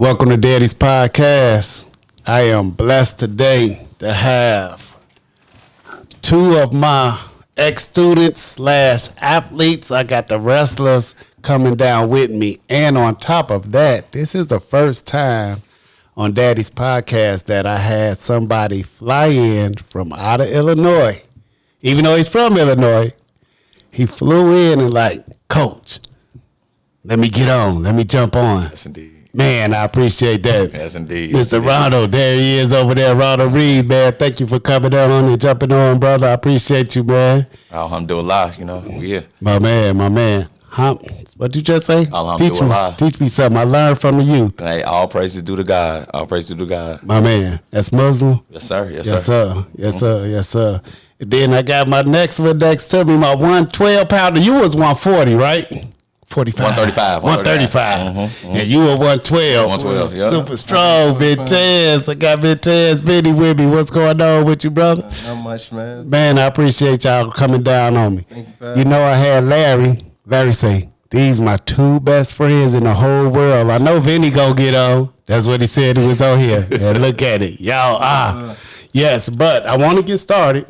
Welcome to Daddy's Podcast. I am blessed today to have two of my ex-students / athletes. I got the wrestlers coming down with me. And on top of that, this is the first time on Daddy's Podcast that I had somebody fly in from out of Illinois. Even though he's from Illinois, he flew in and like, Coach, let me get on. Let me jump on. Yes, indeed. Man, I appreciate that. Yes, indeed. Mr. Ronald, there he is over there. Ronald Reed, man. Thank you for coming on and jumping on, brother. I appreciate you, man. Alhamdulillah, we here. My man. What you just say? Alhamdulillah. Teach me something. I learned from the youth. Hey, all praises due to God. All praises due to God. My man. That's Muslim? Yes, sir. Yes, sir. Yes, sir. And then I got my next one next to me, my 112-pounder. You was 140, right? 45. 135. Mm-hmm. And you were 112. 112, yeah. Super strong, Vinny. I got Vinny with me. What's going on with you, brother? Not much, man. Man, I appreciate y'all coming down on me. Thank you for You know, I had Larry say, these my two best friends in the whole world. I know Vinny gonna get on. That's what he said he was on here. And look at it. Y'all, yes, but I want to get started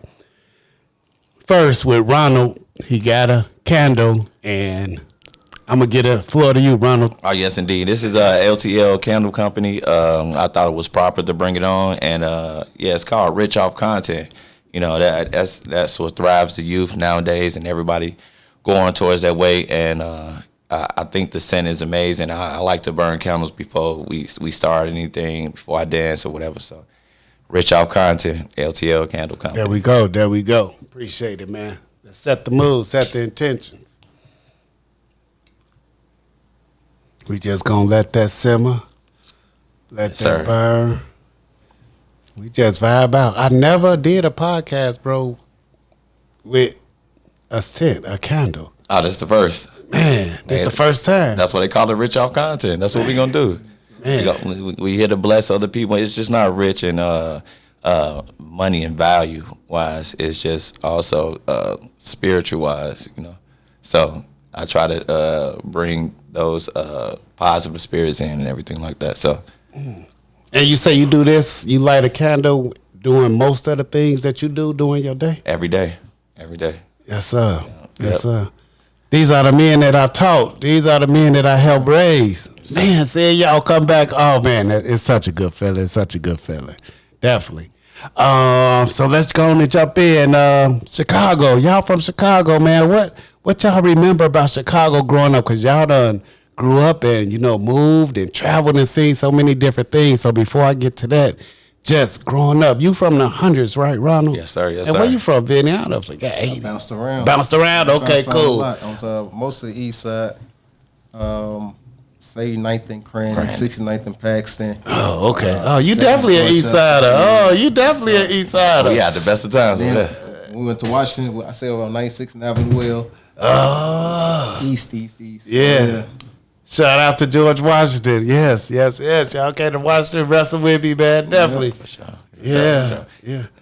first with Ronald. He got a candle, and I'm going to get a floor to you, Ronald. Oh, yes, indeed. This is a LTL candle company. I thought it was proper to bring it on. And, it's called Rich Off Content. That's what thrives the youth nowadays, and everybody going towards that way. And I think the scent is amazing. I like to burn candles before we start anything, before I dance or whatever. So, Rich Off Content, LTL Candle Company. There we go. Appreciate it, man. Let's set the mood, set the intentions. We just gonna let that simmer, let that burn. We just vibe out. I never did a podcast, bro, with a candle. Oh, that's the first. Man, this the first time. That's what they call it, Rich Off Content. That's what we gonna do. We here to bless other people. It's just not rich in money and value wise. It's just also spiritual wise, So I try to bring those positive spirits in and everything like that. So, and you say you do this, you light a candle doing most of the things that you do during your day? Every day. Yes, sir. Yes, sir. These are the men that I taught. These are the men that I helped raise. Man, see y'all come back. Oh, man, it's such a good feeling. Definitely. So let's go on and jump in. Chicago. Y'all from Chicago, man. What y'all remember about Chicago growing up? Because y'all done grew up and, moved and traveled and seen so many different things. So before I get to that, just growing up, you from the hundreds, right, Ronald? Yes, sir. And where you from, Vinny? I don't know if like 80. Bounced around. Okay, cool. I was most of the east side. Say 9th and Crandon, 69th and Paxton. Oh, okay. You definitely an east sider. We had the best of times over there. We went to Washington. I say around 96th and Avenue Well. East. Yeah. Shout out to George Washington. Yes. Y'all came to Washington, wrestle with me, man. Definitely. For sure. Yeah.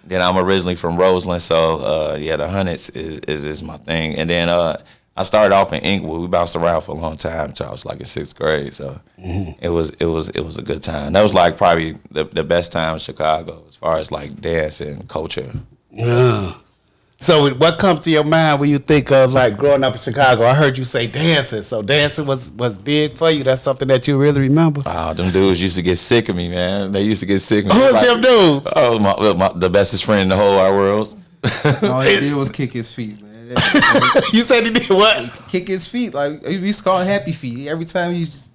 Then I'm originally from Roseland, so the hundreds is my thing. And then I started off in Inglewood. We bounced around for a long time until I was like in 6th grade. So it was a good time. That was like probably the best time in Chicago as far as like dance and culture. Yeah. So what comes to your mind when you think of like growing up in Chicago? I heard you say dancing. So dancing was big for you. That's something that you really remember? Oh, them dudes used to get sick of me, man. They used to get sick of me. Who's them dudes? Oh, the bestest friend in the whole wide world. All he did was kick his feet, man. You said he did what? Kick his feet. Like, we used to call him Happy Feet. Every time he just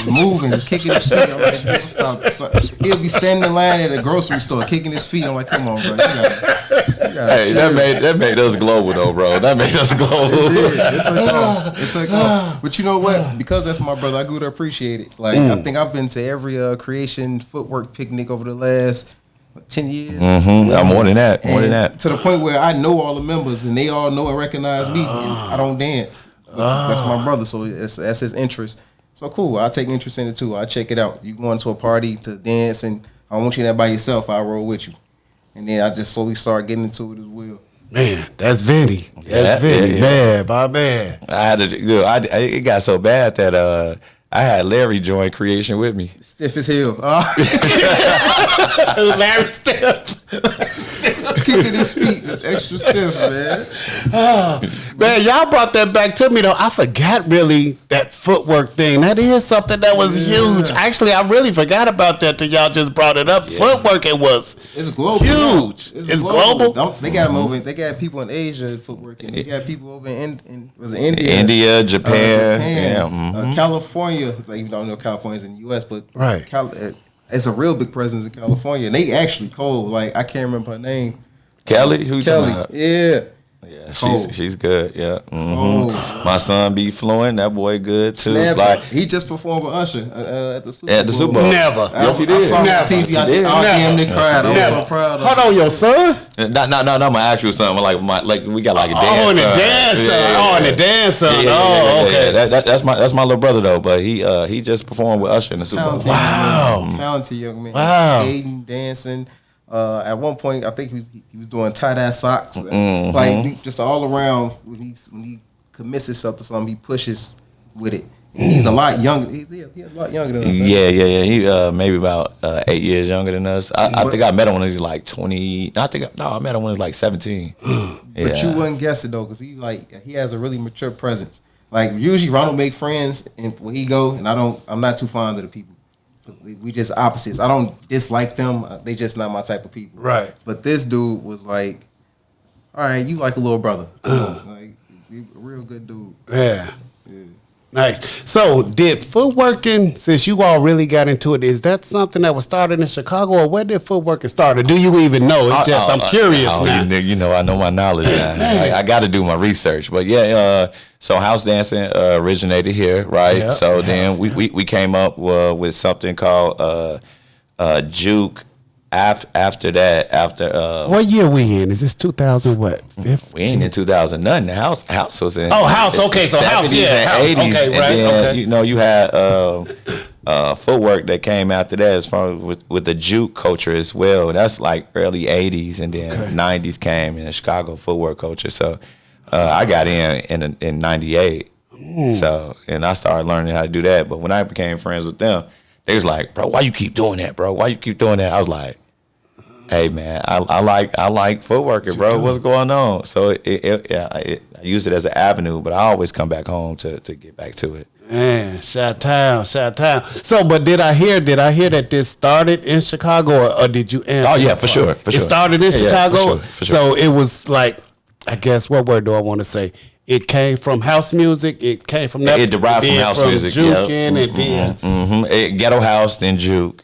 moving, just kicking his feet. I'm like, don't stop. He'll be standing in line at a grocery store, kicking his feet. I'm like, come on, bro. You gotta hey, that made us global, though, bro. That made us global. It took off. But you know what? Because that's my brother, I grew to appreciate it. Like, I think I've been to every creation footwork picnic over the last 10 years. Mm-hmm. More than that. To the point where I know all the members and they all know and recognize me. And I don't dance. That's my brother, so that's his interest. So cool. I take interest in it too. I check it out. You going to a party to dance, and I want you there by yourself. I roll with you, and then I just slowly start getting into it as well. Man, that's Vinny. That's Vinny, man, my man. I had to. It got so bad that I had Larry join creation with me. Stiff as hell. Larry stiff. Kicking his feet, just extra stiff, man. Man, y'all brought that back to me though. I forgot really that footwork thing. That is something that was huge. Actually, I really forgot about that till y'all just brought it up. Footwork, It's global. huge. It's global. They got them over. They got people in Asia footwork. And they got people over in was it India? Japan. California. Like, you don't know California's in the U.S., but Right. It's a real big presence in California. And they actually cold. Like, I can't remember her name. Kelly, who you talking about? Yeah. Yeah, Cold. she's good. Yeah, Oh. My son be fluent. That boy good too. Snap. Like He just performed with Usher at the Super Bowl. at the Super Bowl. Never. Yes, he I did. saw him on Never. TV. I did. damn near Yes, cried. he I did. was so proud of him. Hold on, your son? Not my actual son. But like we got like a dance. Oh, and the son. dance son. Yeah. Oh, and the dance son. Yeah, Okay. That's my little brother though. But he just performed with Usher in the Super Bowl. Talented young man. Wow. Skating, dancing. At one point, I think he was doing tie-dye socks. Like, just all around, when he commits himself to something, he pushes with it. And he's a lot younger. He's a lot younger than us. Yeah. He maybe about 8 years younger than us. I think I met him when he was like 20. I met him when he was like 17. But you wouldn't guess it though, because he has a really mature presence. Like, usually Ronald make friends, and when he go, and I'm not too fond of the people. We just opposites. I don't dislike them. They just not my type of people. Right. But this dude was like, all right, you like a little brother. Like, you a real good dude. Yeah. Nice. So, did footworking, since you all really got into it, is that something that was started in Chicago, or where did footworking start? Or do you even know? It's just, I'm curious now. You know, I know my knowledge now. I got to do my research. But yeah, so house dancing originated here, right? Yep. So then we came up with something called juke. After that, What year we in? Is this 2000 what? 15? we ain't in 2000 nothing. The house was in. Oh, house. Okay, so house, 70s yeah, house. and 80s. Okay, and right, then, okay. you know, you had footwork that came after that, as far as with the juke culture as well. That's like early 80s, and then 90s came in the Chicago footwork culture. So I got in 98. So, and I started learning how to do that. But when I became friends with them, they was like, bro, why you keep doing that, bro? Why you keep doing that? I was like, hey man, I like footworking, bro. What's going on? So I use it as an avenue, but I always come back home to get back to it. Man, Chi-Town. So, but did I hear that this started in Chicago, or did you answer? Oh yeah, for sure. It started in Chicago. For sure. So it was like, I guess, what word do I want to say? It came from house music. It came from that. It derived from house music. Juking and then ghetto house, then juke.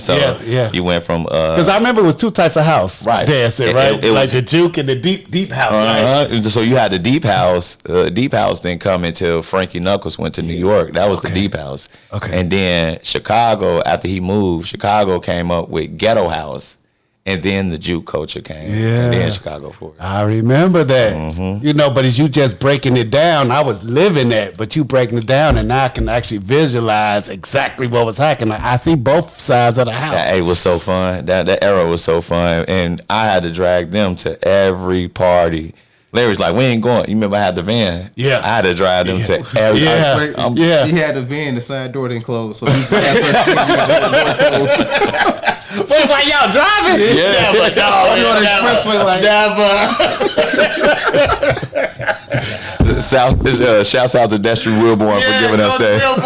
So you went from because I remember it was two types of house dancing, right? It like was, the juke and the deep house. Right? So you had the deep house. Deep house didn't come until Frankie Knuckles went to New York. That was the deep house. Okay. And then Chicago, after he moved, Chicago came up with ghetto house. And then the juke culture came. And then Chicago for it. I remember that. You know, but as you just breaking it down, I was living that, but you breaking it down, and now I can actually visualize exactly what was happening. I see both sides of the house. It was so fun. That era was so fun. And I had to drag them to every party. Larry's like, we ain't going. You remember I had the van? Yeah. I had to drive them to every He had the van, the side door didn't close. So he was Wait, while y'all driving? Yeah. Never, no, you on the expressway like never. Shouts out to Destry Wilborn for giving us that. Got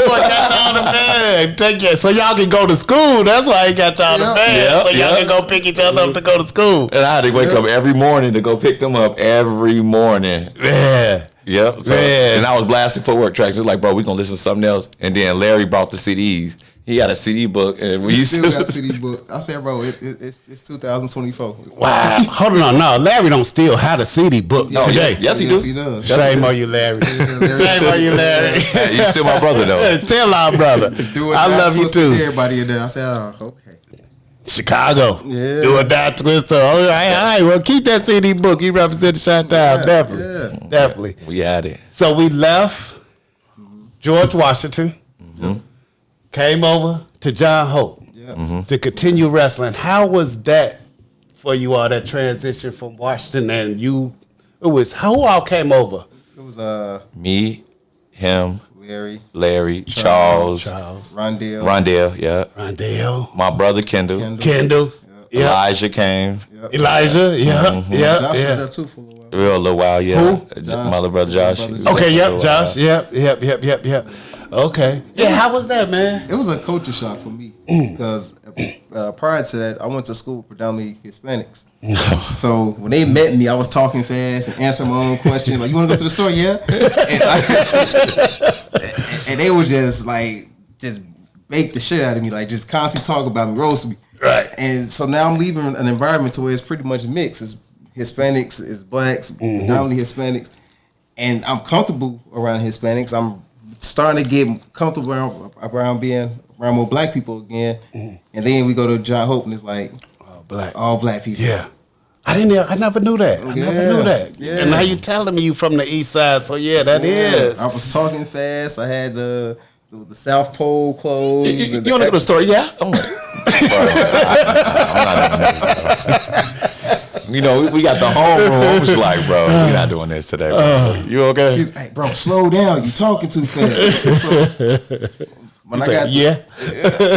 y'all the bag. Take it. So y'all can go to school. That's why he got y'all the bag. So y'all can go pick each other up to go to school. And I had to wake up every morning to go pick them up every morning. Yeah. Yep. So, and I was blasting footwork tracks. It was like, bro, we gonna listen to something else. And then Larry brought the CDs. He had a CD book, and we used still to got a CD book. I said, bro, it's 2024. Wow. Hold on. No, Larry don't still have a CD book today. Yes, he Yes, do. he does. Shame on you, Larry. Shame on you, Larry. Hey, you still my brother though. Still our brother. I love you too. Everybody in there. I said, oh, okay. Chicago. Yeah. Do or die twister. All right. Well, keep that CD book. He represented Chi-Town. Definitely. Definitely. We had it. So we left George Washington, came over to John Hope to continue wrestling. How was that for you all, that transition from Washington and you? It was, who all came over? It was Me, him, Larry, Charles, Rondell, yeah. Rondell. My brother Kendall. Kendall. Yep. Elijah came. Yep. Elijah, yeah, yeah, Josh yeah. was there too for a little while. Real little while, yeah. Who? Josh. My little brother Josh. My brother He was Okay, there for a yep, little Josh, while. yep. Okay. Yeah, how was that, man? It was a culture shock for me because prior to that, I went to school with predominantly Hispanics. So when they met me, I was talking fast and answering my own questions. Like, you want to go to the store? Yeah. And they would just bake the shit out of me, like just constantly talk about me, roast me. Right. And so now I'm leaving an environment to where it's pretty much mixed. It's Hispanics, it's blacks, predominantly Hispanics, and I'm comfortable around Hispanics. I'm starting to get comfortable around being around more black people again. And then we go to John Hope, and it's like all black people. Yeah. I never knew that. I never knew that. Yeah. And now you telling me you from the east side, so yeah, that is. I was talking fast. I had the South Pole clothes. You want to go to the store? Yeah. I'm like, you know, we got the homeroom. I was like, bro, we're not doing this today. Bro. You okay? He's like, bro, slow down. You talking too fast. So, when I got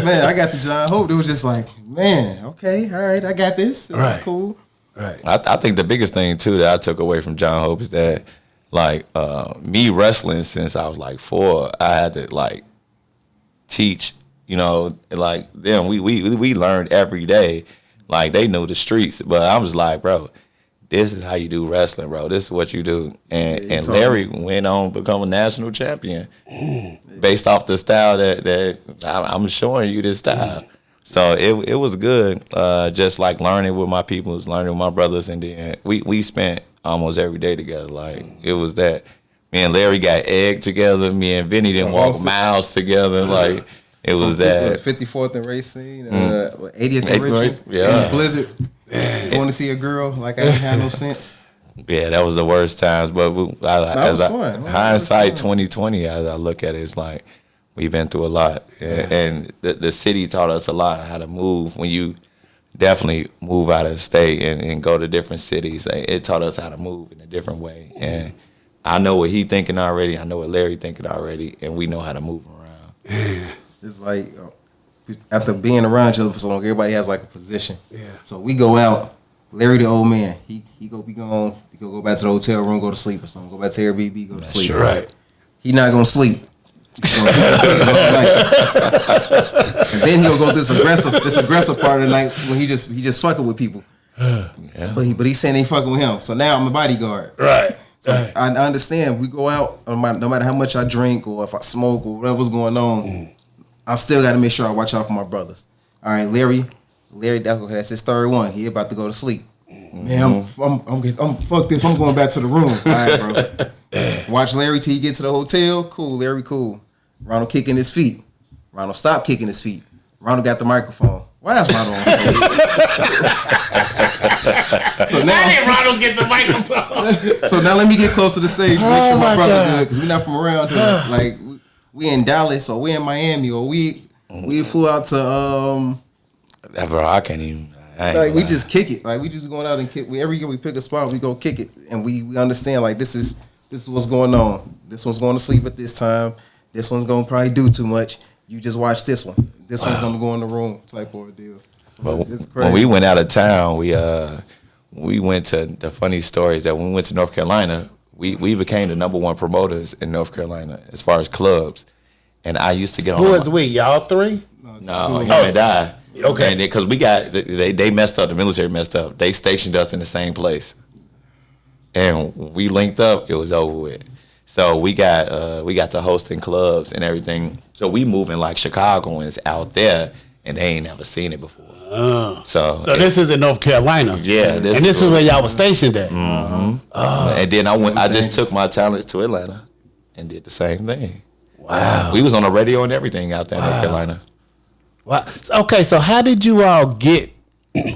man, I got to John Hope. It was just like, man, okay, all right, I got this. That's cool. Right. I think the biggest thing too that I took away from John Hope is that, like, me wrestling since I was like 4, I had to like teach. You know, like them, we learned every day. Like, they knew the streets, but I was like, bro, this is how you do wrestling, bro. This is what you do. And Larry went on to become a national champion based off the style that I'm showing you this style. So it was good, just like learning with my people, learning with my brothers, and then we spent almost every day together. Like, it was that. Me and Larry got egged together. Me and Vinny didn't walk miles together. Like, it was that. 54th and Racine, 80th and Richmond, yeah. Blizzard. Going to see a girl like I didn't have no sense. Yeah, that was the worst times. But fun. Hindsight 2020, as I look at it, it's like we've been through a lot, and the city taught us a lot how to move. When you definitely move out of the state and go to different cities, it taught us how to move in a different way. And I know what he thinking already. I know what Larry thinking already, and we know how to move around. It's like after being around each other for so long, everybody has like a position. Yeah. So we go out. Larry, the old man, he go be gone. He go back to the hotel room, go to sleep or something. Go back to Airbnb, go to sleep. Sure, right. He not gonna sleep. So, and then he'll go this aggressive part of the night when he just fucking with people. Yeah. But he's saying they fucking with him. So now I'm a bodyguard. Right. So I understand. We go out, no matter how much I drink or if I smoke or whatever's going on, I still got to make sure I watch out for my brothers. All right, Larry, that's his third one. He about to go to sleep. Man, I'm fuck this. I'm going back to the room. All right, bro. Watch Larry till he get to the hotel. Cool, Larry, cool. Ronald kicking his feet. Ronald stop kicking his feet. Ronald got the microphone. Why is Ronald on stage? So now, Why did Ronald get the microphone? So now let me get close to the stage to make sure my brother's good, because we're not from around here. Like, we in Dallas or we in Miami or we flew out to Bro, I can't even. we just kick it. Like, we just going out and kick. Every year we pick a spot, we go kick it, and we understand, like, this is what's going on. This one's going to sleep at this time. This one's gonna probably do too much. You just watch this one. This one's gonna go in the room, type of deal. So it's crazy. When we went out of town, we went to the funny stories that when we went to North Carolina, we became the #1 promoters in North Carolina as far as clubs. And I used to get on. Who is we? Y'all three? No, him and I. Okay. Because we got they messed up. The military messed up. They stationed us in the same place, and when we linked up, it was over with. So we got to hosting clubs and everything. So we moving like Chicagoans out there, and they ain't never seen it before. So this is in North Carolina. Yeah, this is where y'all was stationed at. And then I just took my talents to Atlanta and did the same thing. Wow. We was on the radio and everything out there in North Carolina. Wow. Okay, so how did you all get?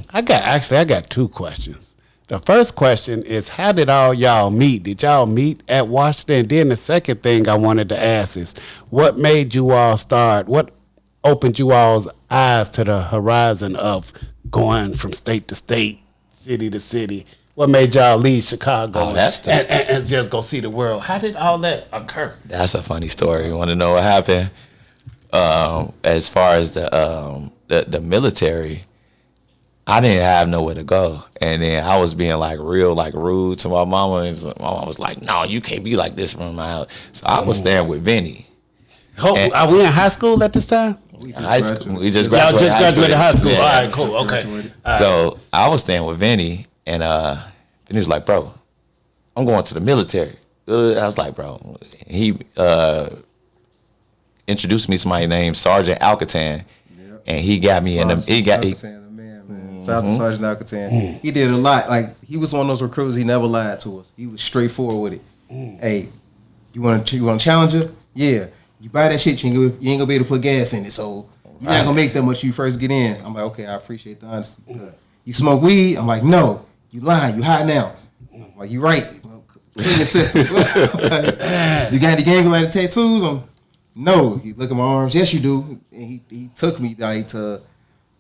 I got 2 questions. The first question is, how did all y'all meet? Did y'all meet at Washington? Then the second thing I wanted to ask is, what made you all start? What opened you all's eyes to the horizon of going from state to state, city to city? What made y'all leave Chicago Oh, that's the- and just go see the world? How did all that occur? That's a funny story. You want to know what happened? As far as the military, I didn't have nowhere to go, and then I was being like real like rude to my mama, and my mama was like, "No, you can't be like this from my house." So I was staying with Vinny. Are we in high school at this time? We just High graduated. school. We just Y'all graduated. just graduated high school. Yeah. All right, cool. Just Okay. graduated. So I was staying with Vinny, and Vinny was like, "Bro, I'm going to the military." I was like, "Bro," he introduced me to somebody named Sergeant Alcatan, and he got me in the. He got. Shout out to Sergeant Alcatan. He did a lot. Like, he was one of those recruiters. He never lied to us. He was straightforward with it. Hey, you want to challenge her? Yeah. You buy that shit, you ain't gonna be able to put gas in it. So you're not gonna make that much when you first get in. I'm like, okay, I appreciate the honesty. You smoke weed? I'm like, no. You lying. You high now. I'm like, you right. Clean the system. You got any gang-related tattoos? No. He look at my arms. Yes, you do. And he took me like to.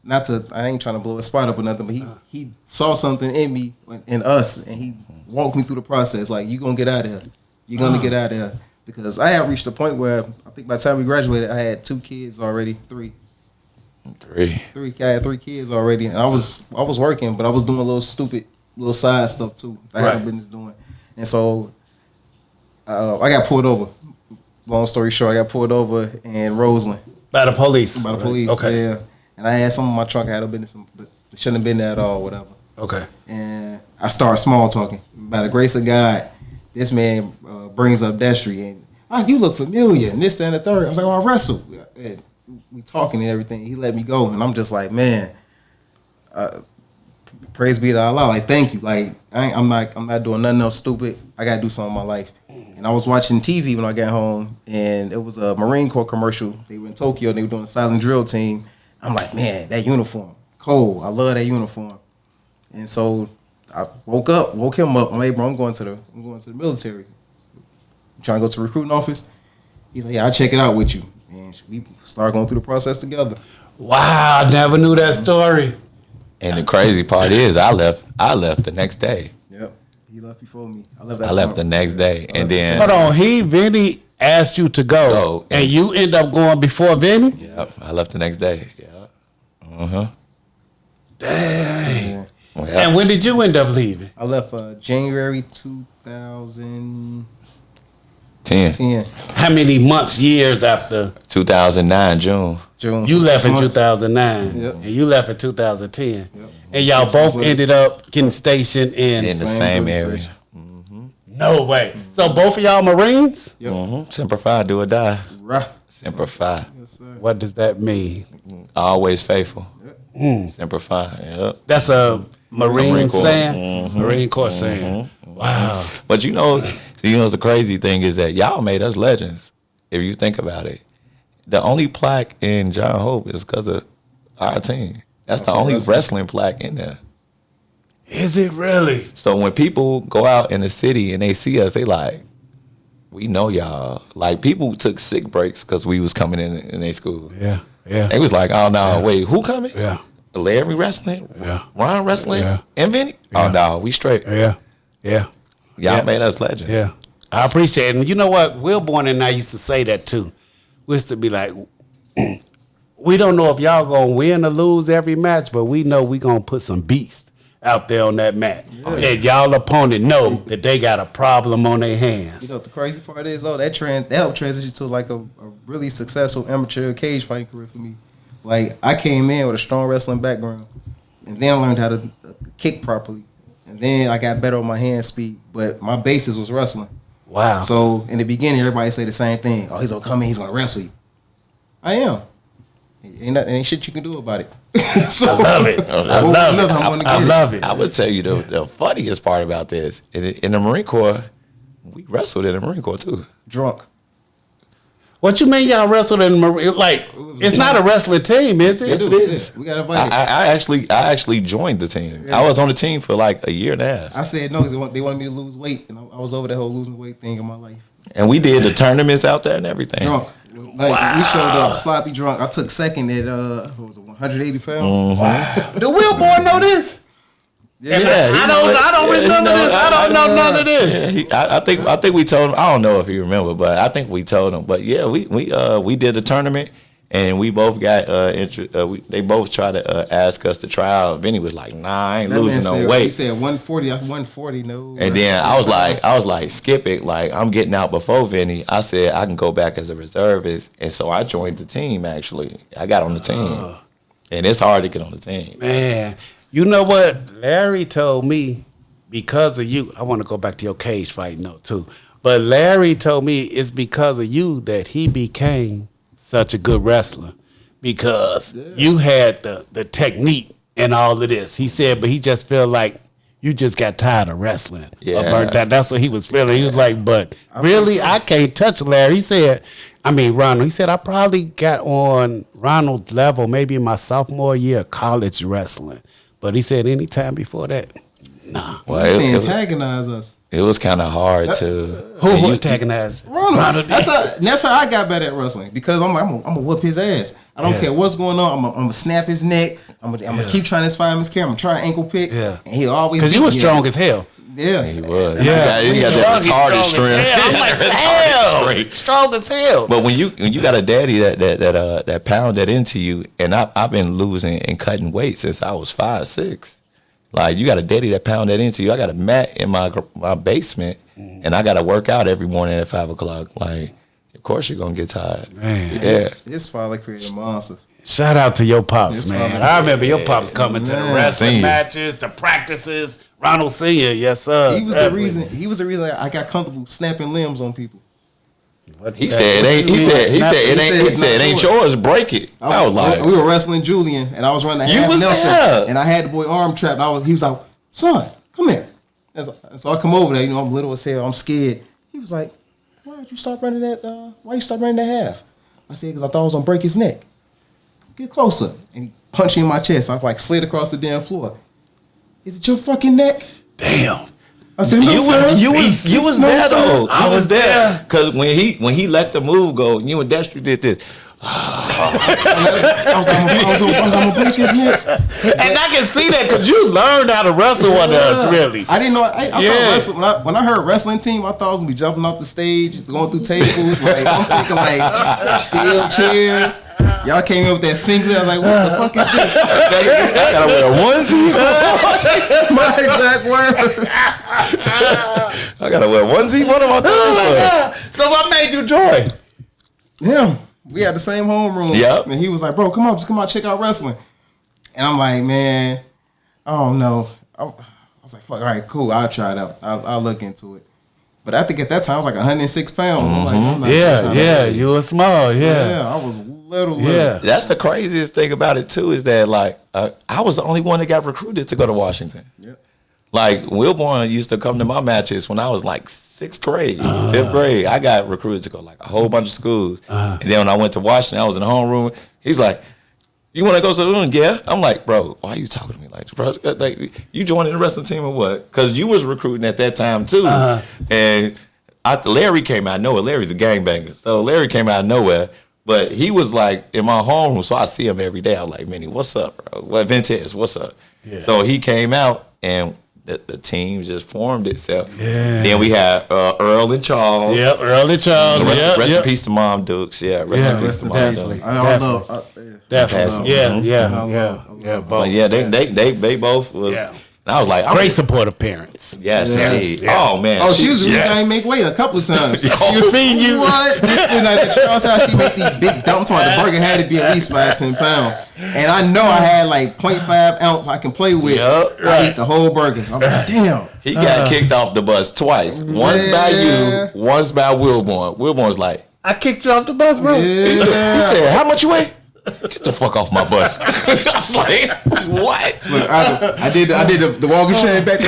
Not to, I ain't trying to blow a spot up or nothing, but he saw something in me, in us, and he walked me through the process. Like, you gonna get out of here. You're gonna get out of here. Because I had reached a point where I think by the time we graduated, I had 2 kids already, three. I had 3 kids already, and I was working, but I was doing a little stupid, little side stuff too. I had a business doing, and so I got pulled over. Long story short, I got pulled over in Roseland By the police. by the police. Okay. Yeah, and I had some in my trunk. I had a business, but it shouldn't have been there at all. Whatever. Okay. And I started small talking. By the grace of God, this man brings up Destry, and you look familiar, and this, that, and the third. I was like, oh, I wrestle. And we talking and everything. He let me go, and I'm just like, man, praise be to Allah. Like, thank you. Like, I'm not doing nothing else stupid. I gotta do something in my life. And I was watching TV when I got home, and it was a Marine Corps commercial. They were in Tokyo, and they were doing a silent drill team. I'm like, man, that uniform, cold. I love that uniform. And so I woke him up. I'm like, bro, I'm going to the military. I'm trying to go to the recruiting office. He's like, yeah, I'll check it out with you. And we started going through the process together. Wow, I never knew that story. And the crazy part is, I left the next day. Yep. He left before me. I left the next day, and then Hold on, Vinny asked you to go, and you end up going before Vinny? Yep, I left the next day. Yeah. Dang. Yeah. Well, And when did you end up leaving? I left January 2010. How How many months, years after 2009 June. June. you so left 6 in months. 2009, Yep. and you left in 2010, Yep. and y'all 6 months both later. ended up getting stationed in In the Same same police area. station. no way. So both of y'all Marines? Yep. Semper Fi, do or die. Rah. Semper Fi, Yes, sir. What does that mean? always faithful. Semper Fi. Yep. That's a Marine Marine Corps. saying. Marine Corps saying. Wow. But the crazy thing is that y'all made us legends. If you think about it, the only plaque in John Hope is because of our team. That's the only wrestling plaque in there. Is it really? So when people go out in the city and they see us, they like, we know y'all. Like, people took sick breaks because we was coming in their school. Yeah. Yeah. They was like, oh no, wait, who coming? Yeah. Larry Wrestling? Yeah. Ron Wrestling? Yeah. And Vinny? Yeah. Oh no, we straight. Yeah. Yeah. Y'all Yeah. made us legends. Yeah. I appreciate it. And you know what? Wilborn and I used to say that too. We used to be like, we don't know if y'all gonna win or lose every match, but we know we gonna put some beast out there on that mat. And y'all opponent know that they got a problem on their You hands. know what the crazy part is, though? That helped transition to like a really successful amateur cage fighting career for me. Like, I came in with a strong wrestling background, and then I learned how to kick properly, and then I got better with my hand speed. But my basis was wrestling. Wow. So in the beginning, everybody say the same thing. Oh, he's gonna come in, he's gonna wrestle you. I am. Ain't shit you can do about it. So, I love it. I love it. I love it. I would tell you the funniest part about this in the Marine Corps, we wrestled in the Marine Corps too. Drunk. What you mean y'all wrestled in Marine? Like, it's not a wrestling team, is it? Yes, it is. We got invited. I actually joined the team. Yeah. I was on the team for like a year and a half, I said no because they wanted me to lose weight, and I was over that whole losing weight thing in my life. and we did the tournaments out there and everything. Drunk. Like, we showed up sloppy drunk. I took second at what was it, 180 pounds. Do Wilborn know this? Yeah, I don't remember this. I don't know none of this. I think we told him. I don't know if he remember, but I think we told him. But yeah, we did a tournament, and we both got interest. They both tried to ask us to try out. Vinny was like, "Nah, I ain't losing no weight." He said 140. 140. No. And then I was like, skip it. Like, I'm getting out before Vinny. I said I can go back as a reservist, and so I joined the team. Actually, I got on the team, and it's hard to get on the team. Man, you know what? Larry told me because of you. I want to go back to your cage fight note too. But Larry told me it's because of you that he became such a good wrestler because you had the technique and all of this. He said, but he just felt like you just got tired of wrestling. Yeah. Or burnt out. That's what he was feeling. He was like, but really, I can't touch Larry. He said, Ronald. He said, I probably got on Ronald's level maybe in my sophomore year of college wrestling. But he said any time before that, nah. Well, he antagonize us. It was kind of hard to. Who antagonized? Ronald. That's how I got better at wrestling because I'm gonna whoop his ass. I don't care what's going on. I'm gonna snap his neck. I'm gonna keep trying to find his camera. I'm trying to ankle pick. Yeah. And he always because you was strong as hell. Yeah, he was. Yeah, he got that retarded strength. I'm like, damn, strong as hell. But when you got a daddy that pound that into you, and I've been losing and cutting weight since I was 5'6". Like you got a daddy that pound that into you. I got a mat in my basement, and I got to work out every morning at 5 o'clock. Like, of course you're gonna get tired. Man, yeah. His father created monsters. Shout out to your pops, man. I remember your pops coming to the wrestling Senior. matches, the practices. Ronald Senior, yes sir. He was the reason. He was the reason I got comfortable snapping limbs on people. He said it ain't yours. Break it. I was like, we were wrestling Julian, and I was running half Nelson, and I had the boy arm trapped. He was like, son, come here. So I come over there. You know, I'm little as hell. I'm scared. He was like, why did you stop running that? Why you stop running that half? I said, because I thought I was gonna break his neck. Get closer, and he punched me in my chest. I like slid across the damn floor. Is it your fucking neck? Damn. I said, no, you was there though. I was there because when he let the move go, you and Destry did this. I was gonna break his neck. And I can see that because you learned how to wrestle under us, really. I didn't know. I thought wrestling, when I heard wrestling team, I thought I was gonna be jumping off the stage, going through tables. Like I'm thinking like steel chairs. Y'all came in with that singlet. I was like, what the fuck is this? I gotta wear a onesie. My exact words. I gotta wear a onesie. What am I doing? So what made you join? Him. We had the same homeroom. Yep. And he was like, bro, come on, just come out, check out wrestling. And I'm like, man, I don't know. I was like, fuck, all right, cool. I'll try it out. I'll look into it. But I think at that time I was like 106 pounds. I'm like, I'm not you were small. Yeah, I was little. Yeah. That's the craziest thing about it too is that like I was the only one that got recruited to go to Washington. Yep. Like Wilborn used to come to my matches when I was like 6th grade, 5th grade. I got recruited to go like a whole bunch of schools. And then when I went to Washington, I was in the homeroom. He's like, you want to go to the room? Yeah. I'm like, bro, why are you talking to me like, bro? Like, you joining the wrestling team or what? Because you was recruiting at that time too. And Larry came out of nowhere. Larry's a gangbanger. So Larry came out of nowhere. But he was like in my homeroom, so I see him every day. I was like, Vinny, what's up, bro? What Ventez, what's up? Yeah. So he came out and the team just formed itself. Yeah. Then we had Earl and Charles. Yep, Earl and Charles. Rest in peace to Mom Dukes. Yeah, rest in peace to Mom Dukes. Definitely. Yeah. But yeah, they both was. Yeah. And I was like, great supportive parents. Yes, indeed. Yeah. Oh man. Oh, she was the reason I ain't make weight a couple of times. She was feeding you. What? At Charles' house, she make these big dumps. The burger had to be at least 5-10 pounds. And I know I had like 0.5 ounce I can play with. Yep, right. I eat the whole burger. I'm like, damn. He got kicked off the bus twice. Once by you, once by Wilborn. Wilborn's like, I kicked you off the bus, bro. Yeah. He said, how much you weigh? Get the fuck off my bus. I was like, what? Look, I did the walking shame back.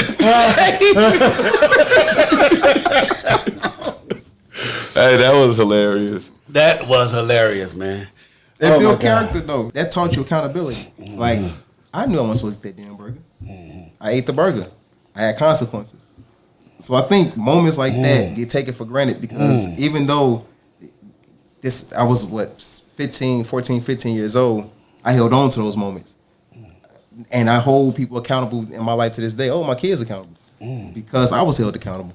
Hey, that was hilarious. That was hilarious, man. That built character though. That taught you accountability. Like I knew I wasn't supposed to eat that damn burger. I ate the burger. I had consequences. So I think moments like that get taken for granted because even though I was 14, 15 years old, I held on to those moments. and I hold people accountable in my life to this day. Oh, my kids accountable because I was held accountable.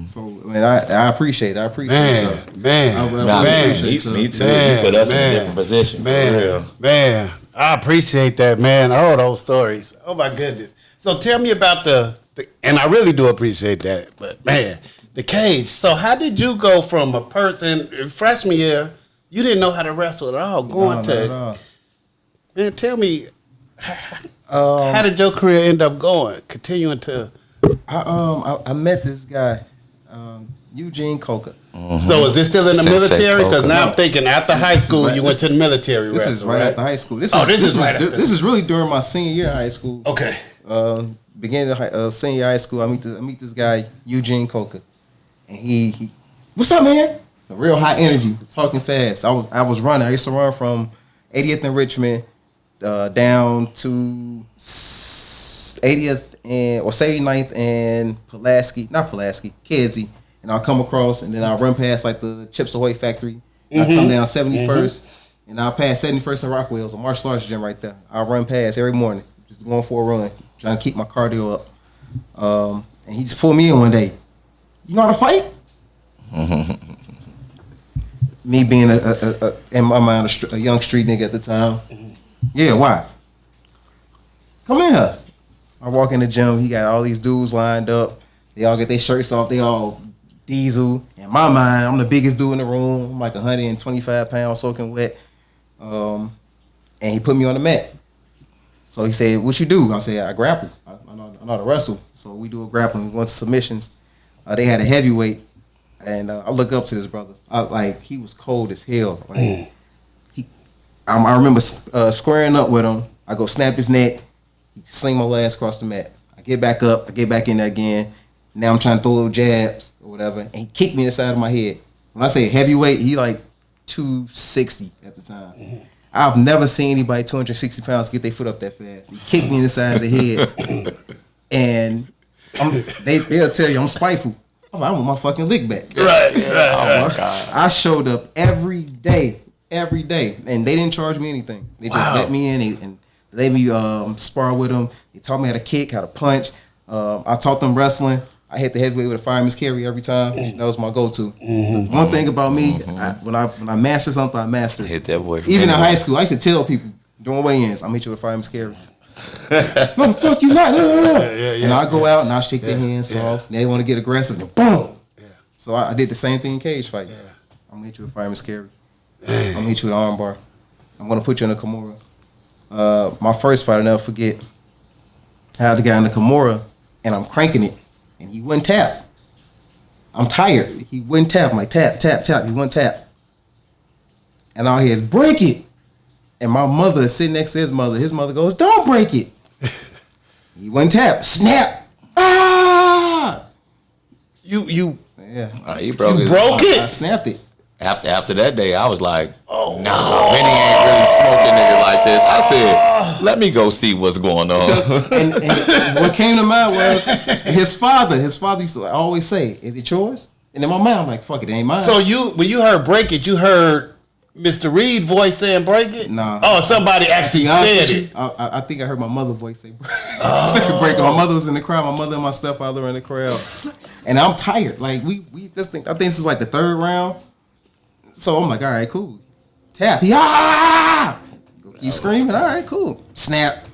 So, man, I appreciate it. I appreciate it. Me too. You put us in a different position. Man, I appreciate that, man. All those stories. Oh, my goodness. So tell me about the and I really do appreciate that, but, man, the cage. So how did you go from a person, freshman year, you didn't know how to wrestle at all, going to, man, tell me, how did your career end up going, continuing to? I met this guy, Eugene Coca. So is this still in the military? Because now I'm thinking after high school you went to the military. This is right after high school. This is really during my senior year of high school. Okay. Beginning of senior high school, I meet this guy Eugene Coca, and he what's up, man? A real high energy, talking fast. I was running. I used to run from 80th and Richmond down to 80th or 79th and Pulaski, Kedzie. And I'll come across, and then I'll run past like the Chips Ahoy factory. I'll come down 71st, and I'll pass 71st and Rockwell. It's a martial arts gym right there. I'll run past every morning, just going for a run, trying to keep my cardio up. And he just pulled me in one day. You know how to fight? Me being in my mind a young street nigga at the time. Yeah, why? Come in here. So I walk in the gym. He got all these dudes lined up. They all get their shirts off. They all diesel. In my mind, I'm the biggest dude in the room. I'm like 125 pounds soaking wet. And he put me on the mat. So he said, what you do? I said, I grapple. I know how to wrestle. So we do a grappling. We went to submissions. They had a heavyweight. And I look up to this brother. He was cold as hell. Like, I remember squaring up with him. I go snap his neck. He sling my legs across the mat. I get back up. I get back in there again. Now I'm trying to throw little jabs or whatever. And he kicked me in the side of my head. When I say heavyweight, he like 260 at the time. I've never seen anybody 260 pounds get their foot up that fast. He kicked me in the side of the head. And they'll tell you I'm spiteful. I want my fucking lick back. Right. So I showed up every day. And they didn't charge me anything. They just let me in and let me spar with them. They taught me how to kick, how to punch. I taught them wrestling. I hit the heavyweight with a fireman's carry every time. That was my go-to. One thing about me, when I master something, I master it. Hit that boy. Even in high school, I used to tell people during weigh-ins, I'm hit you with a fireman's carry. No, the fuck you not. And I go out and I shake their hands off. And they want to get aggressive. And boom. So I did the same thing in cage fight. I'm gonna hit you with a fireman's carry. I'm gonna hit you with an arm bar. I'm gonna put you in a Kimura. My first fight, I'll never forget. I had the guy in the Kimura, and I'm cranking it, and he wouldn't tap. I'm tired. He wouldn't tap. I'm like, tap, tap, tap. He wouldn't tap. And all he is, break it. And my mother is sitting next to his mother. His mother goes, don't break it. He wouldn't tap. Snap. Ah! You broke it. I snapped it. After that day, I was like, nah, Vinny ain't really smoking nigga like this. I said, let me go see what's going on. And what came to mind was his father. His father used to always say, is it yours? And in my mind, I'm like, fuck it, ain't mine. So when you heard break it, you heard Mr. Reed voice saying break it? Nah. Oh, somebody actually said it. I think I heard my mother voice say break it. My mother was in the crowd. My mother and my stepfather were in the crowd. And I'm tired. Like, I think this is like the third round. So I'm like, all right, cool. Tap. Keep screaming. All right, cool. Snap.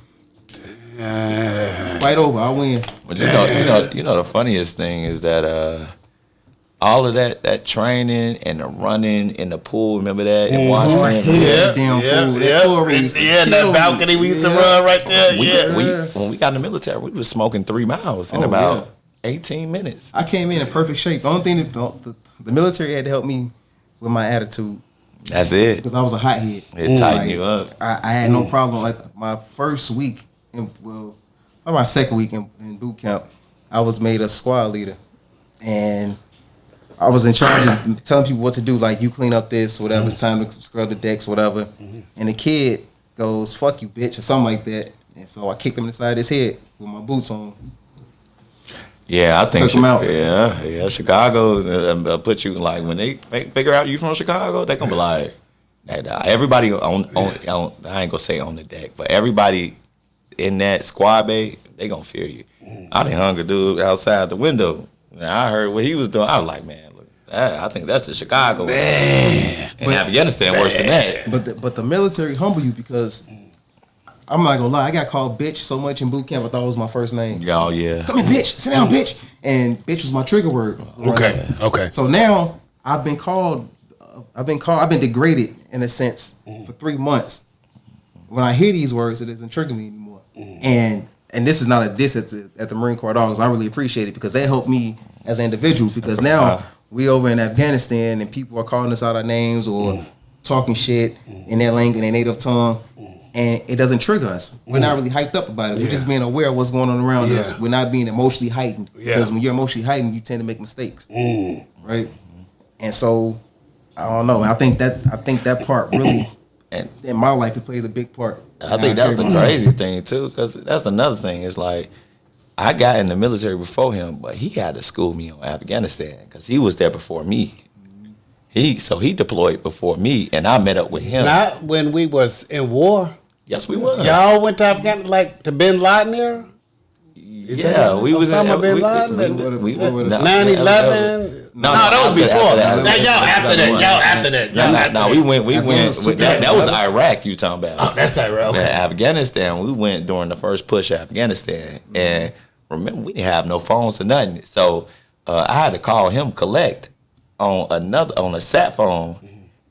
Fight over. I win. But you know the funniest thing is that all of that training and the running in the pool, remember that in Washington? That balcony we used to run right there. When we got in the military, we was smoking 3 miles in about 18 minutes. I came in perfect shape. The only thing that the military had to help me with my attitude. That's it. Because I was a hothead. It tightened you up. I had no problem. Like my first week, my second week in boot camp, I was made a squad leader. And I was in charge of telling people what to do. Like, you clean up this, whatever. It's time to scrub the decks, whatever. And the kid goes, fuck you, bitch, or something like that. And so I kicked him in the side of his head with my boots on. Yeah, I think Took him out. Yeah, Chicago put you like when they figure out you from Chicago, they gonna be like, everybody on I ain't gonna say on the deck, but everybody in that squad bay, they gonna fear you. I done hung a dude outside the window. And I heard what he was doing. I was like, man, look, I think that's the Chicago. Man. And Afghanistan worse than that. But the military humble you because I'm not gonna lie, I got called bitch so much in boot camp I thought it was my first name. Oh yeah. Come here, bitch. Sit down, bitch. And bitch was my trigger word. Okay. So now I've been degraded in a sense for 3 months. When I hear these words, it doesn't trigger me anymore. And this is not a diss at the Marine Corps at all, because I really appreciate it because they help me as an individual. Because now we over in Afghanistan and people are calling us out our names or talking shit in their language, in their native tongue, and it doesn't trigger us. We're not really hyped up about it. We're just being aware of what's going on around us. We're not being emotionally heightened because when you're emotionally heightened, you tend to make mistakes, right? And so I don't know. I think that part really. And in my life, it plays a big part. I think that's the crazy thing too, because that's another thing. It's like I got in the military before him, but he had to school me on Afghanistan because he was there before me. He deployed before me, and I met up with him. Not when we was in war. Yes, we was. Y'all went to Afghanistan, like to Bin Laden era? We was in Osama Bin Laden. 9/11. No, that was before. Now y'all after that. No, we went. That was Iraq. You talking about? Oh, that's Iraq. Okay. Afghanistan. We went during the first push of Afghanistan, and remember we didn't have no phones or nothing. So I had to call him collect on a sat phone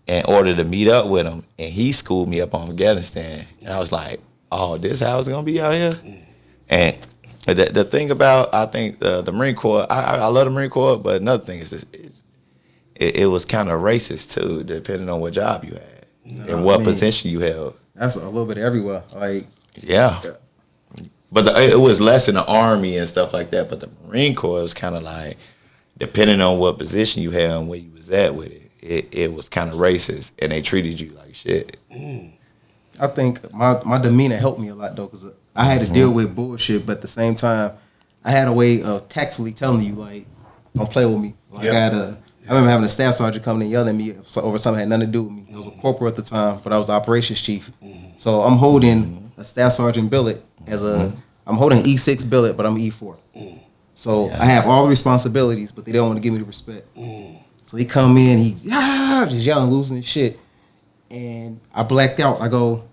in order to meet up with him, and he schooled me up on Afghanistan. And I was like, "Oh, this how it's gonna be out here," and. The thing about, I think, the Marine Corps, I love the Marine Corps, but another thing is it was kind of racist, too, depending on what job you had and what position you held. That's a little bit everywhere. Yeah. But it was less in the Army and stuff like that, but the Marine Corps was kind of like, depending on what position you had and where you was at with it was kind of racist, and they treated you like shit. I think my demeanor helped me a lot, though, because I had to deal with bullshit, but at the same time, I had a way of tactfully telling you, like, don't play with me. Like, I remember having a staff sergeant coming and yelling at me over something that had nothing to do with me. I was a corporal at the time, but I was the operations chief. So I'm holding a staff sergeant billet I'm holding E6 billet, but I'm E4. So I have all the responsibilities, but they don't want to give me the respect. So he come in, he just yelling, losing his shit. And I blacked out. I go,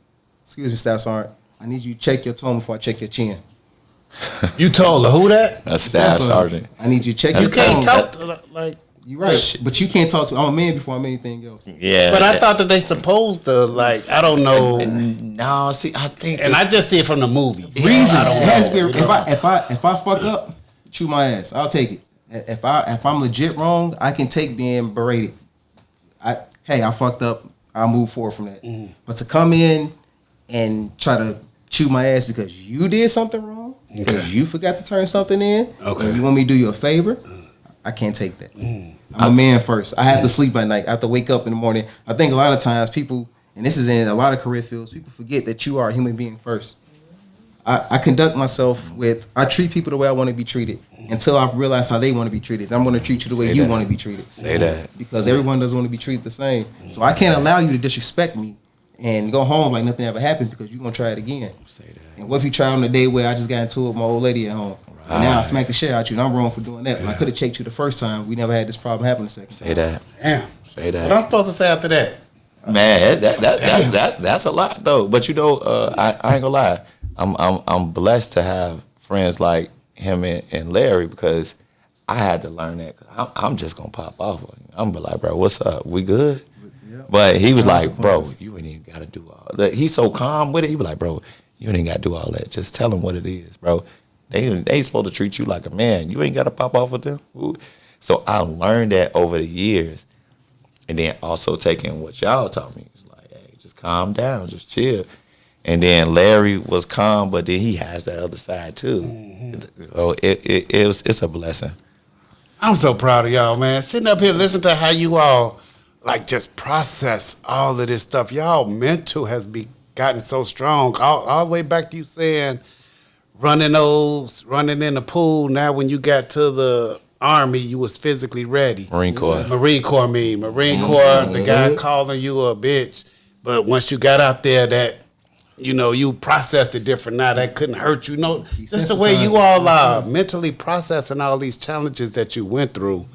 excuse me, staff sergeant. I need you to check your tone before I check your chin. You told her who that? A staff sergeant. I need you to check your You can't tone. talk to like. You're right, but you can't talk to. I'm a man before I'm anything else. Yeah. But I thought that they supposed to like. I don't know. No, see, I think, And I just see it from the movie. Reason. It has to be. If I fuck up, chew my ass. I'll take it. If I'm legit wrong, I can take being berated. I fucked up. I'll move forward from that. But to come in and try to chew my ass because you did something wrong, because you forgot to turn something in, and you want me to do you a favor, I can't take that. I'm a man first. I have to sleep at night. I have to wake up in the morning. I think a lot of times people, and this is in a lot of career fields, people forget that you are a human being first. I conduct myself I treat people the way I want to be treated until I realize how they want to be treated. I'm going to treat you the way you want to be treated. Say that. Because everyone doesn't want to be treated the same. So I can't allow you to disrespect me and go home like nothing ever happened because you're going to try it again. Say that. And what if you try on the day where I just got into it with my old lady at home? Right. And now I smack the shit out you and I'm wrong for doing that. When I could have checked you the first time, we never had this problem happen the second time. Say that. Damn. Say that. What I'm supposed to say after that? Man, that's a lot though. But you know, I ain't gonna lie. I'm blessed to have friends like him and Larry because I had to learn that. I'm just gonna pop off. I'm be like, bro, what's up? We good? Yeah. But he was like, bro, you ain't even gotta do all that. He's so calm with it. He was like, bro, you ain't gotta do all that. Just tell them what it is, bro. They supposed to treat you like a man. You ain't gotta pop off with them. Ooh. So I learned that over the years. And then also taking what y'all taught me. It's like, hey, just calm down, just chill. And then Larry was calm, but then he has that other side too. So it's a blessing. I'm so proud of y'all, man. Sitting up here listening to how you all like just process all of this stuff. Y'all mental has gotten so strong. All the way back to you saying running in the pool. Now when you got to the Army, you was physically ready. Marine Corps, the guy calling you a bitch. But once you got out there, that you know, you processed it different now. That couldn't hurt you. No, just the way Desensitized. you all are mentally processing all these challenges that you went through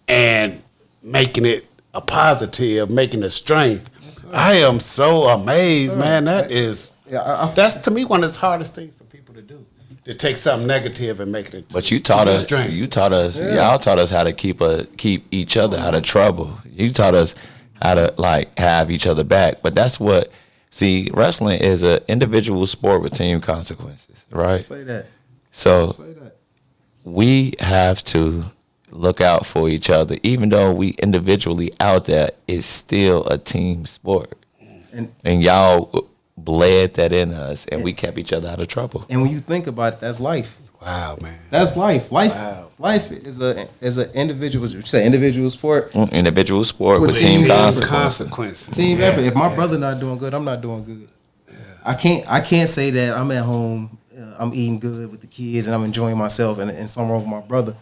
and making it a positive, making it strength. I am so amazed, man. That is, that's to me one of the hardest things for people to do. To take something negative and make it into But you taught us. strength. You taught us. Y'all taught us how to keep each other out of trouble. You taught us how to like have each other back. But that's what. See, wrestling is an individual sport with team consequences, right? Say that. So Say that. we have to look out for each other, even though we individually out there. It's still a team sport, and y'all bled that in us, and we kept each other out of trouble. And when you think about it, that's life. Wow, man. That's life. Life is an individual. You say individual sport. Individual sport with With team team consequences. Team effort. If my brother not doing good, I'm not doing good. I can't say that I'm at home, I'm eating good with the kids, and I'm enjoying myself, and something wrong with my brother,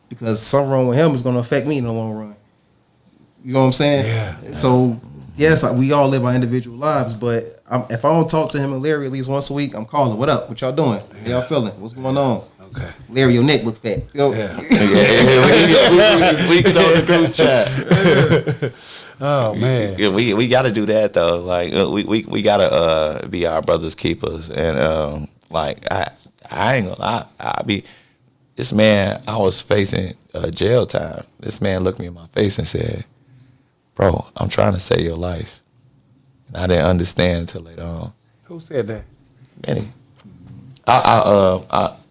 because something wrong with him is going to affect me in the long run. You know what I'm saying? Yeah. So yes, we all live our individual lives, but if I don't talk to him and Larry at least once a week, I'm calling. What up? What y'all doing? How y'all feeling? What's going on? Okay. Larry, your neck look fat. Yo. Yeah. We can on the group chat. Oh man. Yeah, we got to do that though. Like we got to be our brother's keepers, and like I ain't gonna lie. This man, I was facing jail time. This man looked me in my face and said, "Bro, I'm trying to save your life," and I didn't understand until later on. Who said that? Vinny.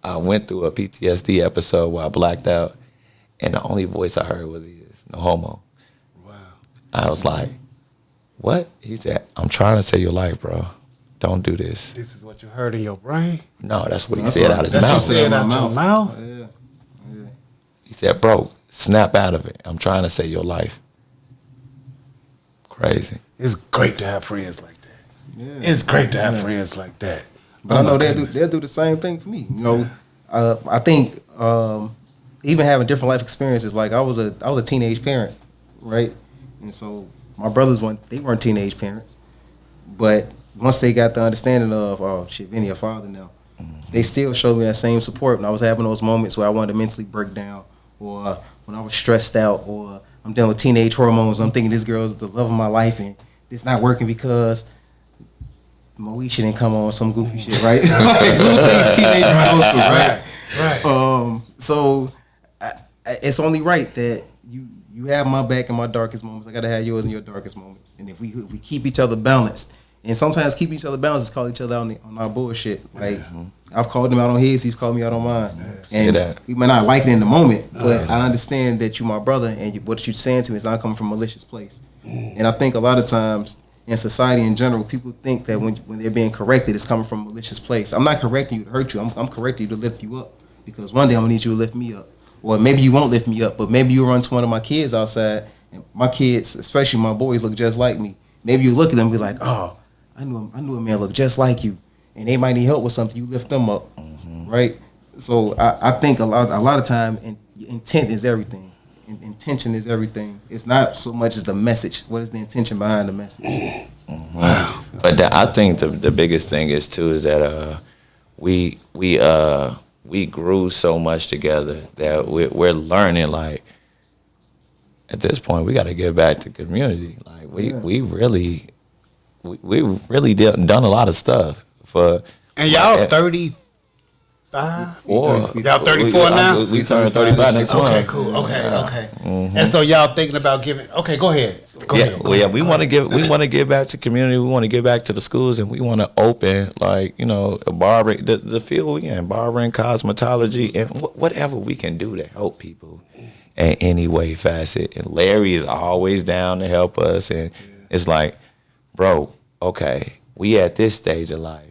I went through a PTSD episode where I blacked out, and the only voice I heard was his, no homo. Wow. I was like, what? He said, I'm trying to save your life, bro. Don't do this. This is what you heard in your brain? No, that's what he That's said what- out his That's what you mouth. said out your mouth? Yeah. He said, bro, snap out of it. I'm trying to save your life. Crazy. It's great to have friends like that. Yeah. It's great to have friends like that. But Oh, I know my they'll goodness. do the same thing for me. You know, I think even having different life experiences. Like I was a teenage parent, right? And so my brothers weren't teenage parents, but once they got the understanding of, oh shit, Vinny a father now, they still showed me that same support when I was having those moments where I wanted to mentally break down, or when I was stressed out, or I'm dealing with teenage hormones. I'm thinking this girl's the love of my life, and it's not working because Moesha didn't come on some goofy shit, right? These teenagers go through, right? Right. So it's only right that you have my back in my darkest moments. I gotta have yours in your darkest moments. And if we keep each other balanced, and sometimes keep each other balanced is call each other out on our bullshit. Like I've called him out on his, he's called me out on mine. And that. we might not like it in the moment, but I understand that you my brother, and what you're saying to me is not coming from a malicious place. And I think a lot of times in society in general, people think that when they're being corrected, it's coming from a malicious place. I'm not correcting you to hurt you. I'm correcting you to lift you up, because one day I'm gonna need you to lift me up. Or maybe you won't lift me up, but maybe you'll run to one of my kids outside, and my kids, especially my boys, look just like me. Maybe you look at them and be like, oh, I knew a man look just like you, and they might need help with something. You lift them up, right? So I think a lot of time, intent is everything. Intention is everything. It's not so much as the message. What is the intention behind the message? Wow. But I think the biggest thing is too is that we grew so much together that we're learning, like at this point we got to give back to community. Like we really done a lot of stuff for. And y'all 35? Or Y'all 34 now? We turn 35 next month. Okay, cool. Okay. And so y'all thinking about giving? Okay, go ahead. Go ahead. We want to give back to community. We want to give back to the schools, and we want to open, like, you know, a barbering, the field we in, barbering, cosmetology, and whatever we can do to help people in any way, facet. And Larry is always down to help us, and it's like, bro, okay, we at this stage of life.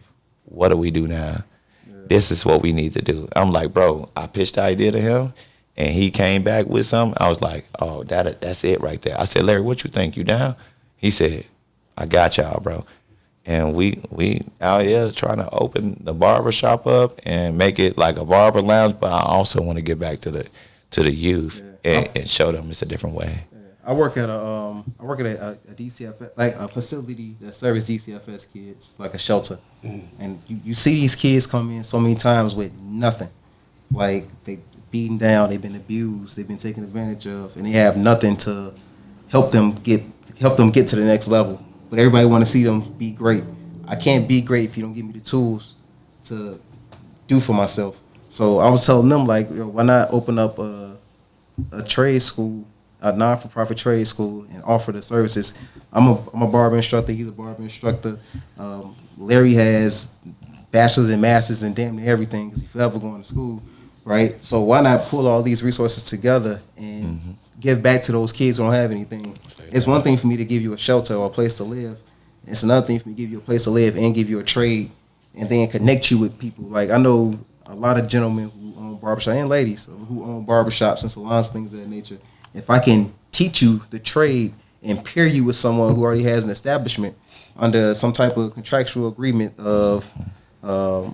What do we do now? This is what we need to do. I'm like, bro, I pitched the idea to him, and he came back with something. I was like, oh, that's it right there. I said, Larry, what you think? You down? He said, I got y'all, bro. And we out here trying to open the barber shop up and make it like a barber lounge, but I also want to get back to the youth and show them it's a different way. I work at a DCFS, like a facility that serves DCFS kids, like a shelter. And you see these kids come in so many times with nothing. Like they beaten down, they've been abused, they've been taken advantage of, and they have nothing to help them get to the next level. But everybody want to see them be great. I can't be great if you don't give me the tools to do for myself. So I was telling them, like, why not open up a trade school, a non-for-profit trade school, and offer the services. I'm a barber instructor. He's a barber instructor. Larry has bachelor's and master's in damn near everything because he's forever going to school, right? So why not pull all these resources together and give back to those kids who don't have anything? It's one thing for me to give you a shelter or a place to live. It's another thing for me to give you a place to live and give you a trade and then connect you with people. Like, I know a lot of gentlemen who own barbershops and ladies who own barbershops and salons, things of that nature. If I can teach you the trade and pair you with someone who already has an establishment under some type of contractual agreement of a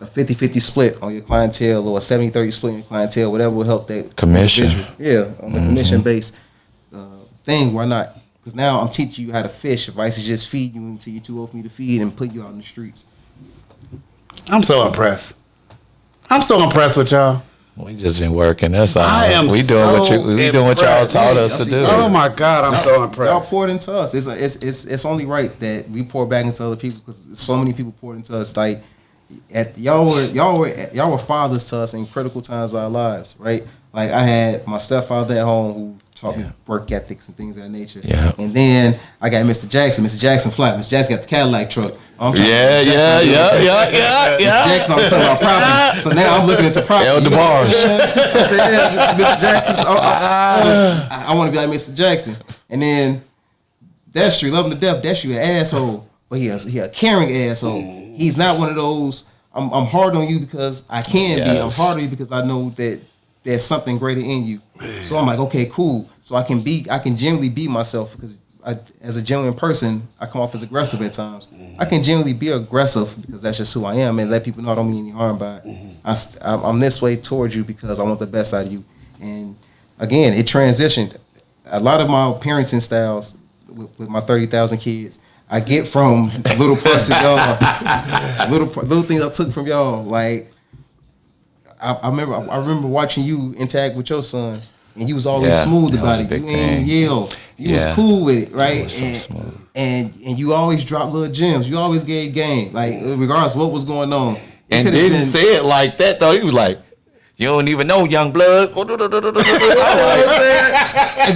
50-50 split on your clientele or a 70-30 split on your clientele, whatever will help that commission. Yeah, on the commission-based thing, why not? Because now I'm teaching you how to fish. Advice is just feed you until you're too old for me to feed and put you out in the streets. I'm so impressed. With y'all. We just been working. That's all. I am we doing what y'all taught us to do. Oh my God, I'm so impressed. Y'all poured into us. It's only right that we pour back into other people because so many people poured into us. Like y'all were fathers to us in critical times of our lives, right? Like I had my stepfather at home who taught me work ethics and things of that nature. Yeah. And then I got Mr. Jackson. Mr. Jackson flat. Mr. Jackson got the Cadillac truck. Yeah. Mr. Jackson always talking about property. So now I'm looking into property. El DeBarge. I said, yeah, Mr. Jackson. So I want to be like Mr. Jackson. And then Destry, love him to death. Destry an asshole, but he a caring asshole. He's not one of those. I'm hard on you because I can be. I'm hard on you because I know that there's something greater in you. Man. So I'm like, okay, cool. So I can genuinely be myself because as a genuine person, I come off as aggressive at times. I can genuinely be aggressive because that's just who I am and let people know I don't mean any harm by it. I'm this way towards you because I want the best out of you. And again, it transitioned. A lot of my parenting styles with my 30,000 kids, I get from little parts of y'all, little things I took from y'all. Like I remember watching you interact with your sons, and you was always smooth about it. You ain't yell. You was cool with it, right? Was so smooth. And you always dropped little gems. You always gave game, like regardless of what was going on. And didn't say it like that though. He was like, "You don't even know, young blood." It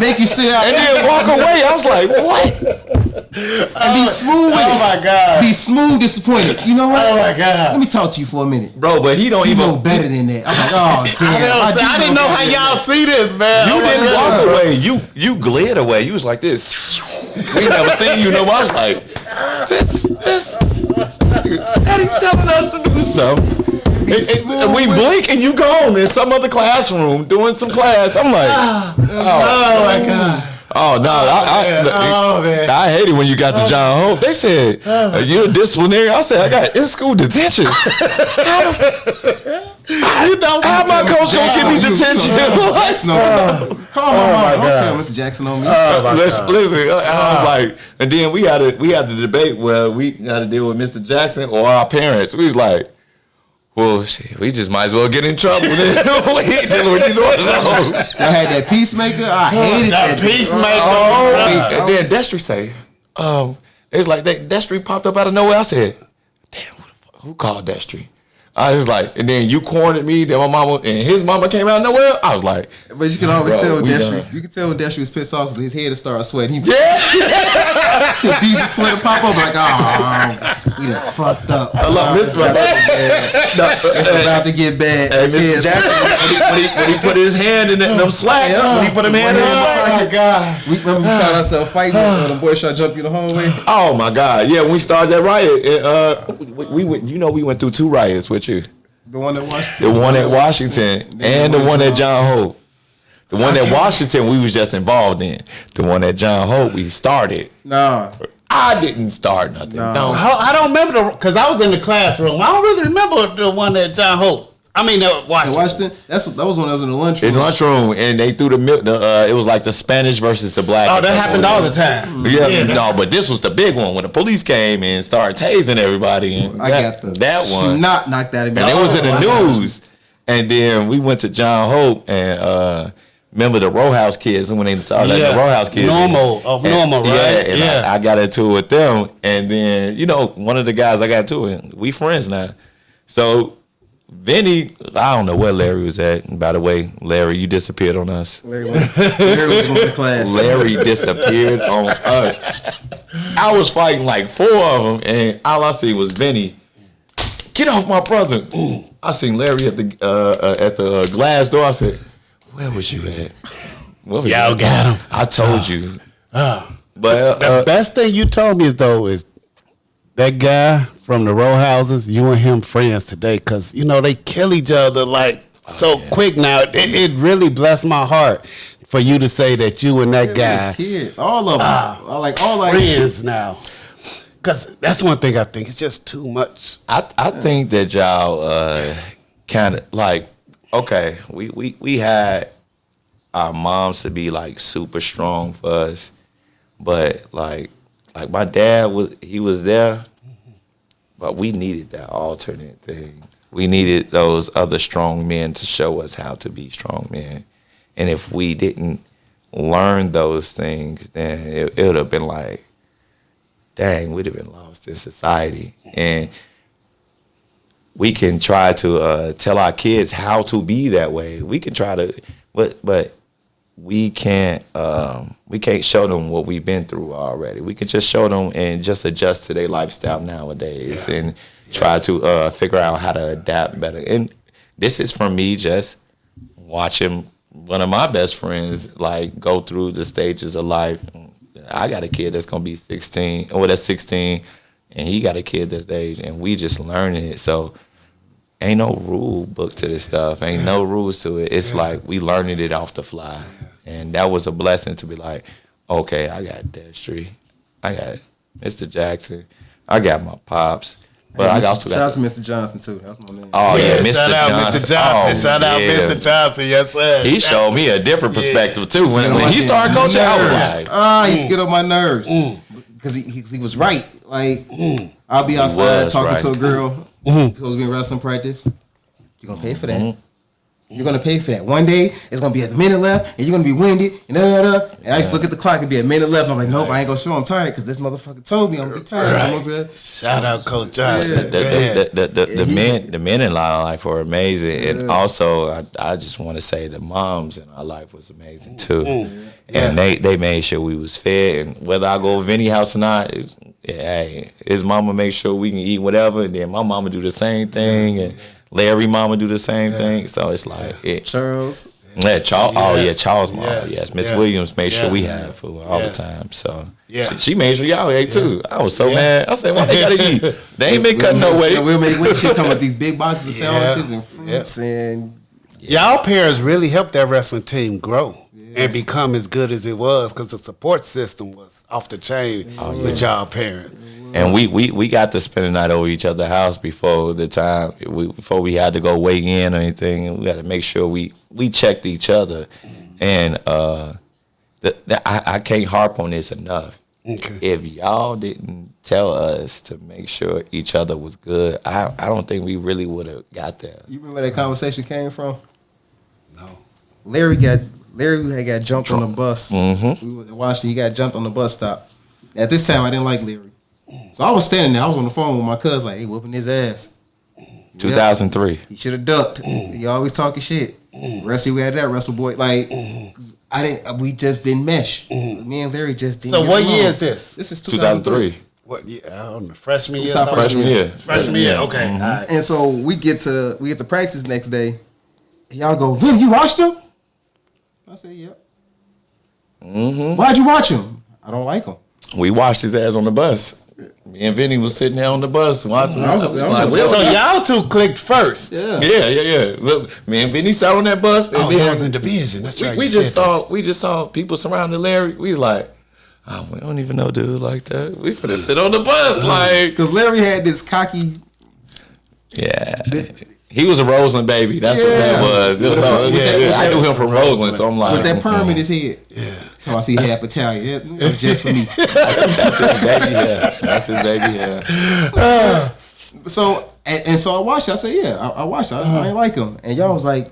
make you sit out and then walk away. I was like, "What?" And be smooth with it. Oh my God. Be smooth disappointed. You know what? Oh my God. Let me talk to you for a minute. Bro, but he don't You even know better than that. I'm like, oh damn. I didn't know how y'all see this, man. You didn't walk away. You glid away. You was like this. We never seen you no more. I was like, this. How he telling us to do something? And we blink and you gone in some other classroom doing some class. I'm like, oh my God. Oh no! Man. I hate it when you got to John Hope. They said you're a disciplinary. I said I got in-school detention. How my coach gonna give me detention? Call my mom. Don't tell Mr. Jackson on me. Listen. I was like, and then we had the debate where we had to deal with Mr. Jackson or our parents. We was like, well, shit, we just might as well get in trouble. We ain't dealing with either one of those. I had that peacemaker. I hated that peacemaker. And then Destry say, it's like that Destry popped up out of nowhere. I said, damn, who called Destry? I was like, and then you cornered me. Then my mama and his mama came out of nowhere. I was like, but you can always tell when Destry. You can tell when Destry was pissed off because his head started sweating. He beads of sweat pop up like, oh, we done fucked up. It's about to get bad. Hey, Mr. Jackson, when he put his hand in them slacks, when he put him hand in them slacks. Oh my God. We remember we found ourselves fighting when the boy shot jump you the hallway. Oh my God. Yeah, when we started that riot, we went through 2 riots with you. The one at Washington. The one at Washington and the one at John Hope. The one at Washington we was just involved in. The one at John Hope we started. Nah. I didn't start nothing. No. I don't remember because I was in the classroom. I don't really remember the one at John Hope. I mean, Washington. Washington. That was when I was in the lunchroom. In the lunchroom, and they threw the milk. It was like the Spanish versus the black. Oh, that happened all the time. Yeah, no, but this was the big one when the police came and started tasing everybody. And I got that one knocked that in. And it was in the news. And then we went to John Hope and remember the Row House kids when they saw that the Row House kids. Normal, right? Yeah, and I got into it with them. And then, one of the guys I got into it, we friends now. So Vinny, I don't know where Larry was at. And by the way, Larry, you disappeared on us. Larry was going to class. Larry disappeared on us. I was fighting like 4 of them, and all I seen was Vinny. Get off my brother! I seen Larry at the glass door. I said, "Where was you at? Y'all got him. I told you." But the best thing you told me is that guy from the row houses. You and him friends today, because they kill each other quick now. It really blessed my heart for you to say that you and that guy, kids, all of them, all friends now. Because that's one thing I think it's just too much. I think that y'all kind of okay, we had our moms to be super strong for us, but like my dad was there, but we needed that alternate thing. We needed those other strong men to show us how to be strong men, and if we didn't learn those things, then it would have been dang, we'd have been lost in society. And we can try to tell our kids how to be that way. We can try to, but we can't show them what we've been through already. We can just show them and just adjust to their lifestyle nowadays and try to figure out how to adapt better. And this is from me just watching one of my best friends go through the stages of life. I got a kid that's gonna be 16, or that's 16, and he got a kid that's the age, and we just learning it. So ain't no rule book to this stuff. Ain't no rules to it. It's we learning it off the fly, and that was a blessing to be okay, I got Destry, I got Mr. Jackson, I got my pops. But I also got shout out to Mr. Johnson too. That's my man. Oh yeah, Mr. Shout out Johnson. Mr. Johnson. Oh, shout out Mr. Johnson. Yes, sir. He showed me a different perspective too. When he started coaching, I was he get on my nerves because he was right. I'll be outside talking to a girl supposed to be in wrestling practice. You gonna pay for that? You're gonna pay for that. One day it's gonna be a minute left, and you're gonna be winded, and And I used to look at the clock and be a minute left. And I'm nope, I ain't gonna show. I'm tired because this motherfucker told me I'm gonna be tired. I'm over here. Shout out Coach Johnson. The men in our life are amazing, and also I just want to say the moms in our life was amazing too, and they made sure we was fed, and whether I go to Vinny house or not, his mama make sure we can eat whatever, and then my mama do the same thing, and Larry mama do the same thing. So it's Charles. Yeah, Charles. Charles mama. Yes, Miss Williams made sure we had food all the time. So she made sure y'all ate too. I was so mad. I said, why they gotta eat? They ain't been cutting no weight. We'll make weight. She come with these big boxes of sandwiches and fruits and. Y'all parents really helped that wrestling team grow and become as good as it was because the support system was off the chain with y'all parents. And we got to spend the night over each other's house before the time before we had to go weigh in or anything. And we got to make sure we checked each other. And I can't harp on this enough. Okay. If y'all didn't tell us to make sure each other was good, I don't think we really would have got there. You remember where that conversation came from? No. Larry had got jumped on the bus. Mm-hmm. We were in Washington. He got jumped on the bus stop. At this time, I didn't like Larry. So I was standing there. I was on the phone with my cousin, he whooping his ass. 2003. He should have ducked. He always talking shit. Wrestle, we had that wrestle boy. We just didn't mesh. Me and Larry just didn't. So what year is this? This is 2003. What year? I don't know. Freshman year. Freshman year. Okay. Mm-hmm. All right. And so we get to practice next day. Y'all go, Vinny, you watched him? I said, yep. Mm-hmm. Why'd you watch him? I don't like him. We watched his ass on the bus. Me and Vinny was sitting there on the bus watching. So y'all two clicked first. Yeah. Look, me and Vinny sat on that bus. And that was in division. That's right. We just saw people surrounding Larry. We was like, we don't even know dude like that. We finna sit on the bus because Larry had this cocky. Yeah. He was a Roseland baby. That's what that was. So, I knew him from Roseland, so I'm like, with that perm in his head. Yeah. So I see half Italian. It was just for me. That's his baby hair. That's his baby hair. So I watched it. I said, yeah, I watched it. I ain't like him. And y'all was like,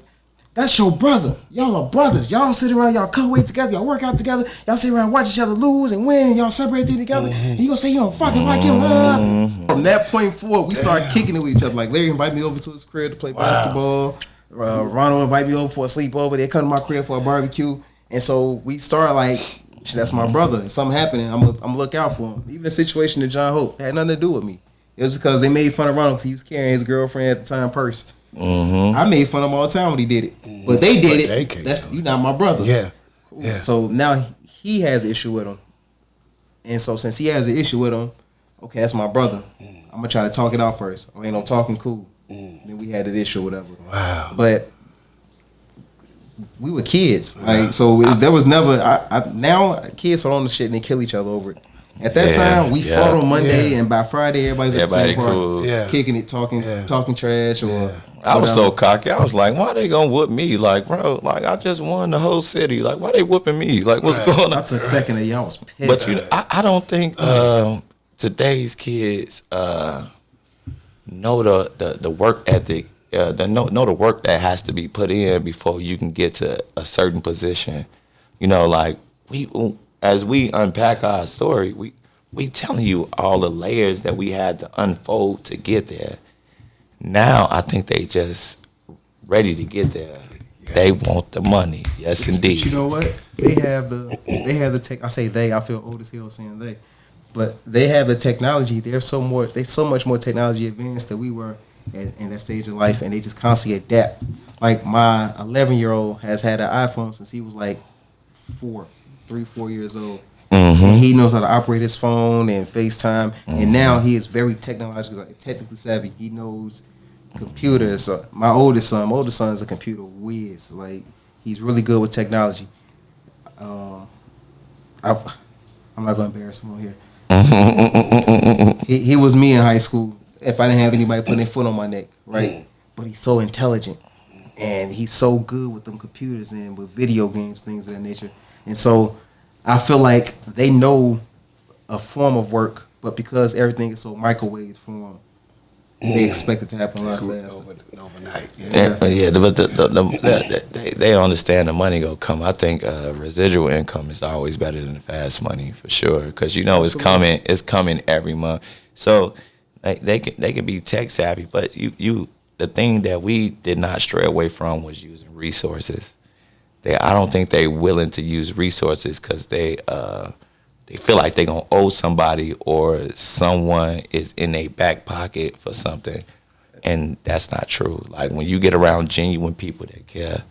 that's your brother. Y'all are brothers. Y'all sit around, y'all cut weight together, y'all work out together, y'all sit around, watch each other lose and win, and y'all separate things together. And you gonna say you don't fucking like him. From that point forward, we started kicking it with each other. Like Larry invited me over to his crib to play basketball. Ronald invited me over for a sleepover. They come to my crib for a barbecue. And so we started like, shit, that's my brother. If something happening, I'm gonna look out for him. Even the situation that John Hope had nothing to do with me. It was because they made fun of Ronald because he was carrying his girlfriend at the time purse. I made fun of him all the time when he did it, but they did it. That's you not my brother. Yeah. Cool. Yeah. So now he has an issue with him, and so since he has an issue with him, okay, that's my brother. I'm gonna try to talk it out first. Oh, ain't no talking cool. Then we had an issue, or whatever. Wow. But we were kids, like so. There was never. Now kids are on the shit and they kill each other over it. At that time, we fought on Monday, and by Friday, everybody's at the same party, kicking it, talking trash, or. I was so cocky. I was like, why they gonna whoop me? Like, bro, like I just won the whole city. Like, why they whooping me? Like, what's going on? I took second of y'all was pissed. But you know, I don't think today's kids know the work ethic, know the work that has to be put in before you can get to a certain position. You know, like as we unpack our story, we telling you all the layers that we had to unfold to get there. Now I think they just ready to get there. Yeah. They want the money. Yes, indeed. But you know what? They have the tech. I say they. I feel old as hell saying they, but they have the technology. They're so much more technology advanced than we were in that stage of life, and they just constantly adapt. Like my 11-year-old has had an iPhone since he was like 4 years old. And he knows how to operate his phone and FaceTime, and now he is very technically savvy. He knows computers. My oldest son is a computer whiz. Like he's really good with technology. I'm not gonna embarrass him on here. He was me in high school. If I didn't have anybody putting their foot on my neck, right? But he's so intelligent, and he's so good with them computers and with video games, things of that nature. And so I feel like they know a form of work, but because everything is so microwave form, they expect it to happen a lot faster. Overnight. But they understand the money gonna come. I think residual income is always better than the fast money for sure, because you know it's coming. It's coming every month. So like, they can be tech savvy, but the thing that we did not stray away from was using resources. I don't think they're willing to use resources because they feel like they're going to owe somebody or someone is in their back pocket for something. And that's not true. Like when you get around genuine people that care,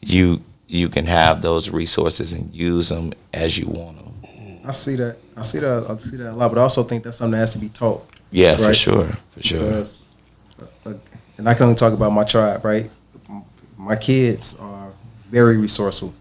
you can have those resources and use them as you want them. I see that a lot, but I also think that's something that has to be taught. Yeah, right? For sure. Because, and I can only talk about my tribe, right? My kids are very resourceful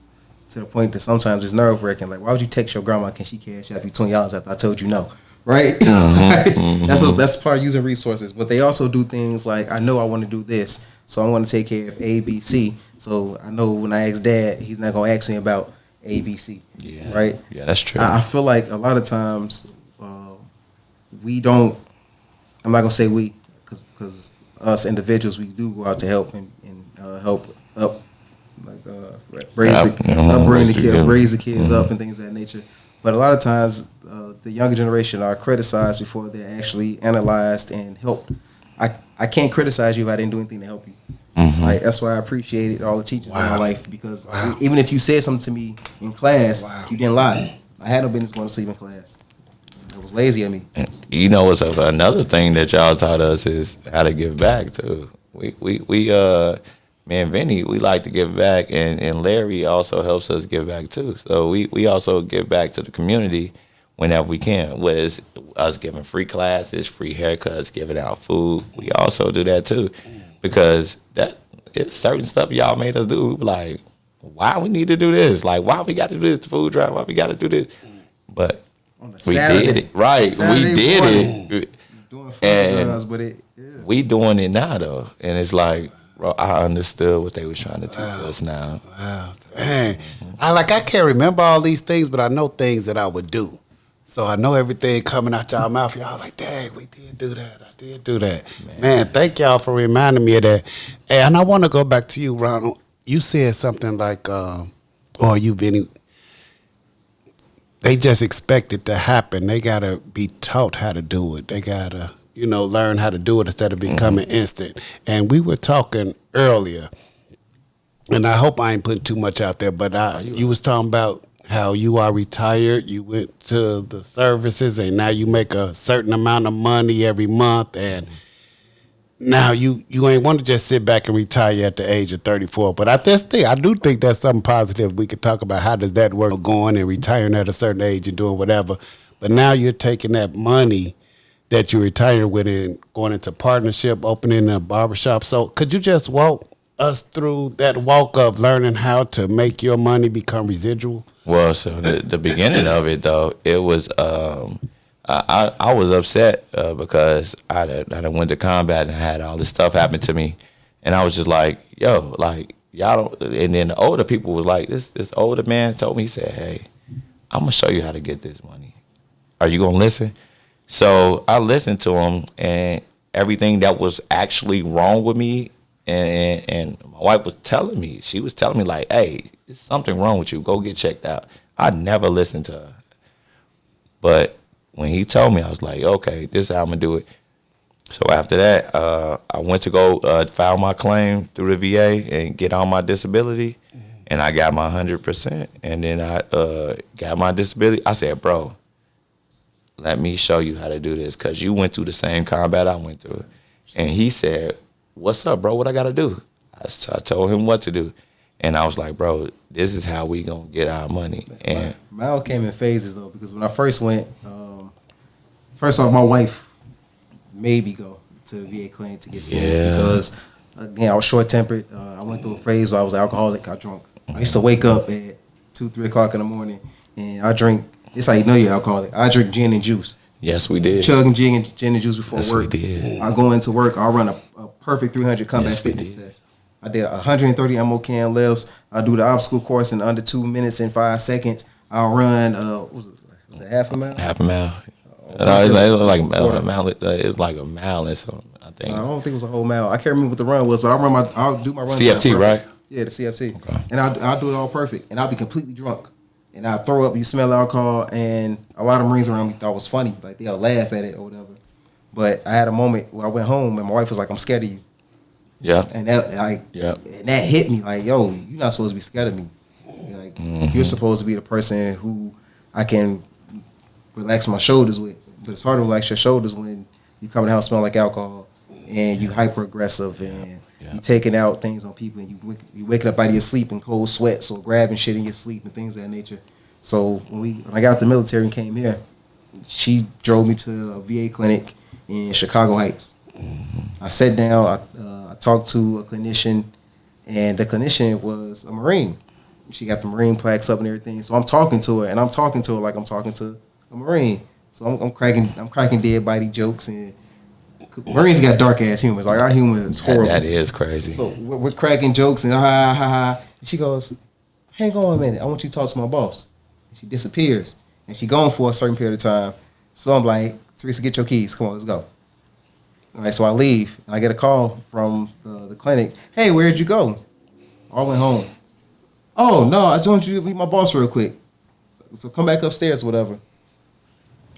to the point that sometimes it's nerve-wracking. Like, why would you text your grandma? Can she cash out you $20 after I told you no? Right? That's part of using resources. But they also do things like, I know I want to do this, so I'm going to take care of A, B, C. So I know when I ask Dad, he's not going to ask me about A, B, C. Yeah. Right? Yeah, that's true. I feel like a lot of times we don't. I'm not going to say we, because us individuals, we do go out to help and help up. Like raise the kids up and things of that nature. But a lot of times, the younger generation are criticized before they're actually analyzed and helped. I can't criticize you if I didn't do anything to help you. Like that's why I appreciated all the teachers in my life, because even if you said something to me in class, you didn't lie. I had no business going to sleep in class. It was lazy of me. You know, what's another thing that y'all taught us is how to give back too. Me and Vinny, we like to give back, and Larry also helps us give back too. So we also give back to the community whenever we can. Whether it's us giving free classes, free haircuts, giving out food, we also do that too, because it's certain stuff y'all made us do. Like, why we need to do this? Like, why we got to do this food drive? Why we got to do this? But we did it right. We did it. Doing food drives, but we doing it now though, and it's like, bro, I understood what they were trying to teach us now. Wow, dang. I can't remember all these things, but I know things that I would do. So I know everything coming out y'all mouth. Y'all like, dang, we did do that. I did do that. Man, thank y'all for reminding me of that. Hey, and I want to go back to you, Ronald. You said something like, or you, Vinny, they just expect it to happen. They got to be taught how to do it. They got to, learn how to do it instead of becoming instant. And we were talking earlier, and I hope I ain't putting too much out there, but you was talking about how you are retired, you went to the services, and now you make a certain amount of money every month, and now you ain't want to just sit back and retire at the age of 34. But I do think that's something positive. We could talk about how does that work, going and retiring at a certain age and doing whatever. But now you're taking that money that you retired with and going into partnership, opening a barbershop. So could you just walk us through that walk of learning how to make your money become residual? Well, so the beginning of it though, it was I was upset because I done went to combat and had all this stuff happen to me, and I was just like, yo, like y'all don't. And then the older people was like, this older man told me, he said, hey, I'm gonna show you how to get this money. Are you gonna listen? So I listened to him, and everything that was actually wrong with me, and my wife was telling me, she was telling me like, hey, there's something wrong with you. Go get checked out. I never listened to her. But when he told me, I was like, okay, this is how I'm going to do it. So after that, I went to go file my claim through the VA and get on my disability. And I got my 100%. And then I got my disability. I said, bro, let me show you how to do this, because you went through the same combat I went through. And he said, what's up, bro? What I got to do? I told him what to do. And I was like, bro, this is how we going to get our money. And mine came in phases, though, because when I first went, first off, my wife made me go to the VA clinic to get seen because, again, I was short-tempered. I went through a phase where I was alcoholic. I drunk. I used to wake up at 2, 3 o'clock in the morning, and I drink. This how you know you're alcoholic. I drink gin and juice. Yes, we did. Chugging gin and juice before yes, work. We did. I go into work. I run a perfect 300 combat fitness test. I did 130 MOCAN lifts. I do the obstacle course in under 2 minutes and 5 seconds. I'll run, was it half a mile? Half a mile. It's like a mile. It's like a mile and something, I think. I don't think it was a whole mile. I can't remember what the run was, but I'll do my run. CFT, right? Yeah, the CFT. Okay. And I'll do it all perfect. And I'll be completely drunk. And I'll throw up, you smell alcohol, and a lot of Marines around me thought it was funny. Like, they'll laugh at it or whatever. But I had a moment where I went home, and my wife was like, I'm scared of you. Yeah. And that hit me like, yo, you're not supposed to be scared of me. Like, you're supposed to be the person who I can relax my shoulders with. But it's hard to relax your shoulders when you come in the house smelling like alcohol and you hyper aggressive and you taking out things on people and you waking up out of your sleep in cold sweats or grabbing shit in your sleep and things of that nature. So when I got out the military and came here, she drove me to a VA clinic in Chicago Heights. I sat down, I talked to a clinician, and the clinician was a Marine. She got the Marine plaques up and everything. So I'm talking to her, and I'm talking to her like I'm talking to a Marine. So I'm cracking dead body jokes, and Marines got dark ass humor. Like, our humor is horrible. That is crazy. So we're cracking jokes and ha ha ha. And she goes, hang on a minute, I want you to talk to my boss. And she disappears, and she gone for a certain period of time. So I'm like, Teresa, get your keys. Come on, let's go. All right, so I leave, and I get a call from the clinic. Hey, where'd you go? I went home. Oh, no, I just want you to meet my boss real quick. So come back upstairs, whatever.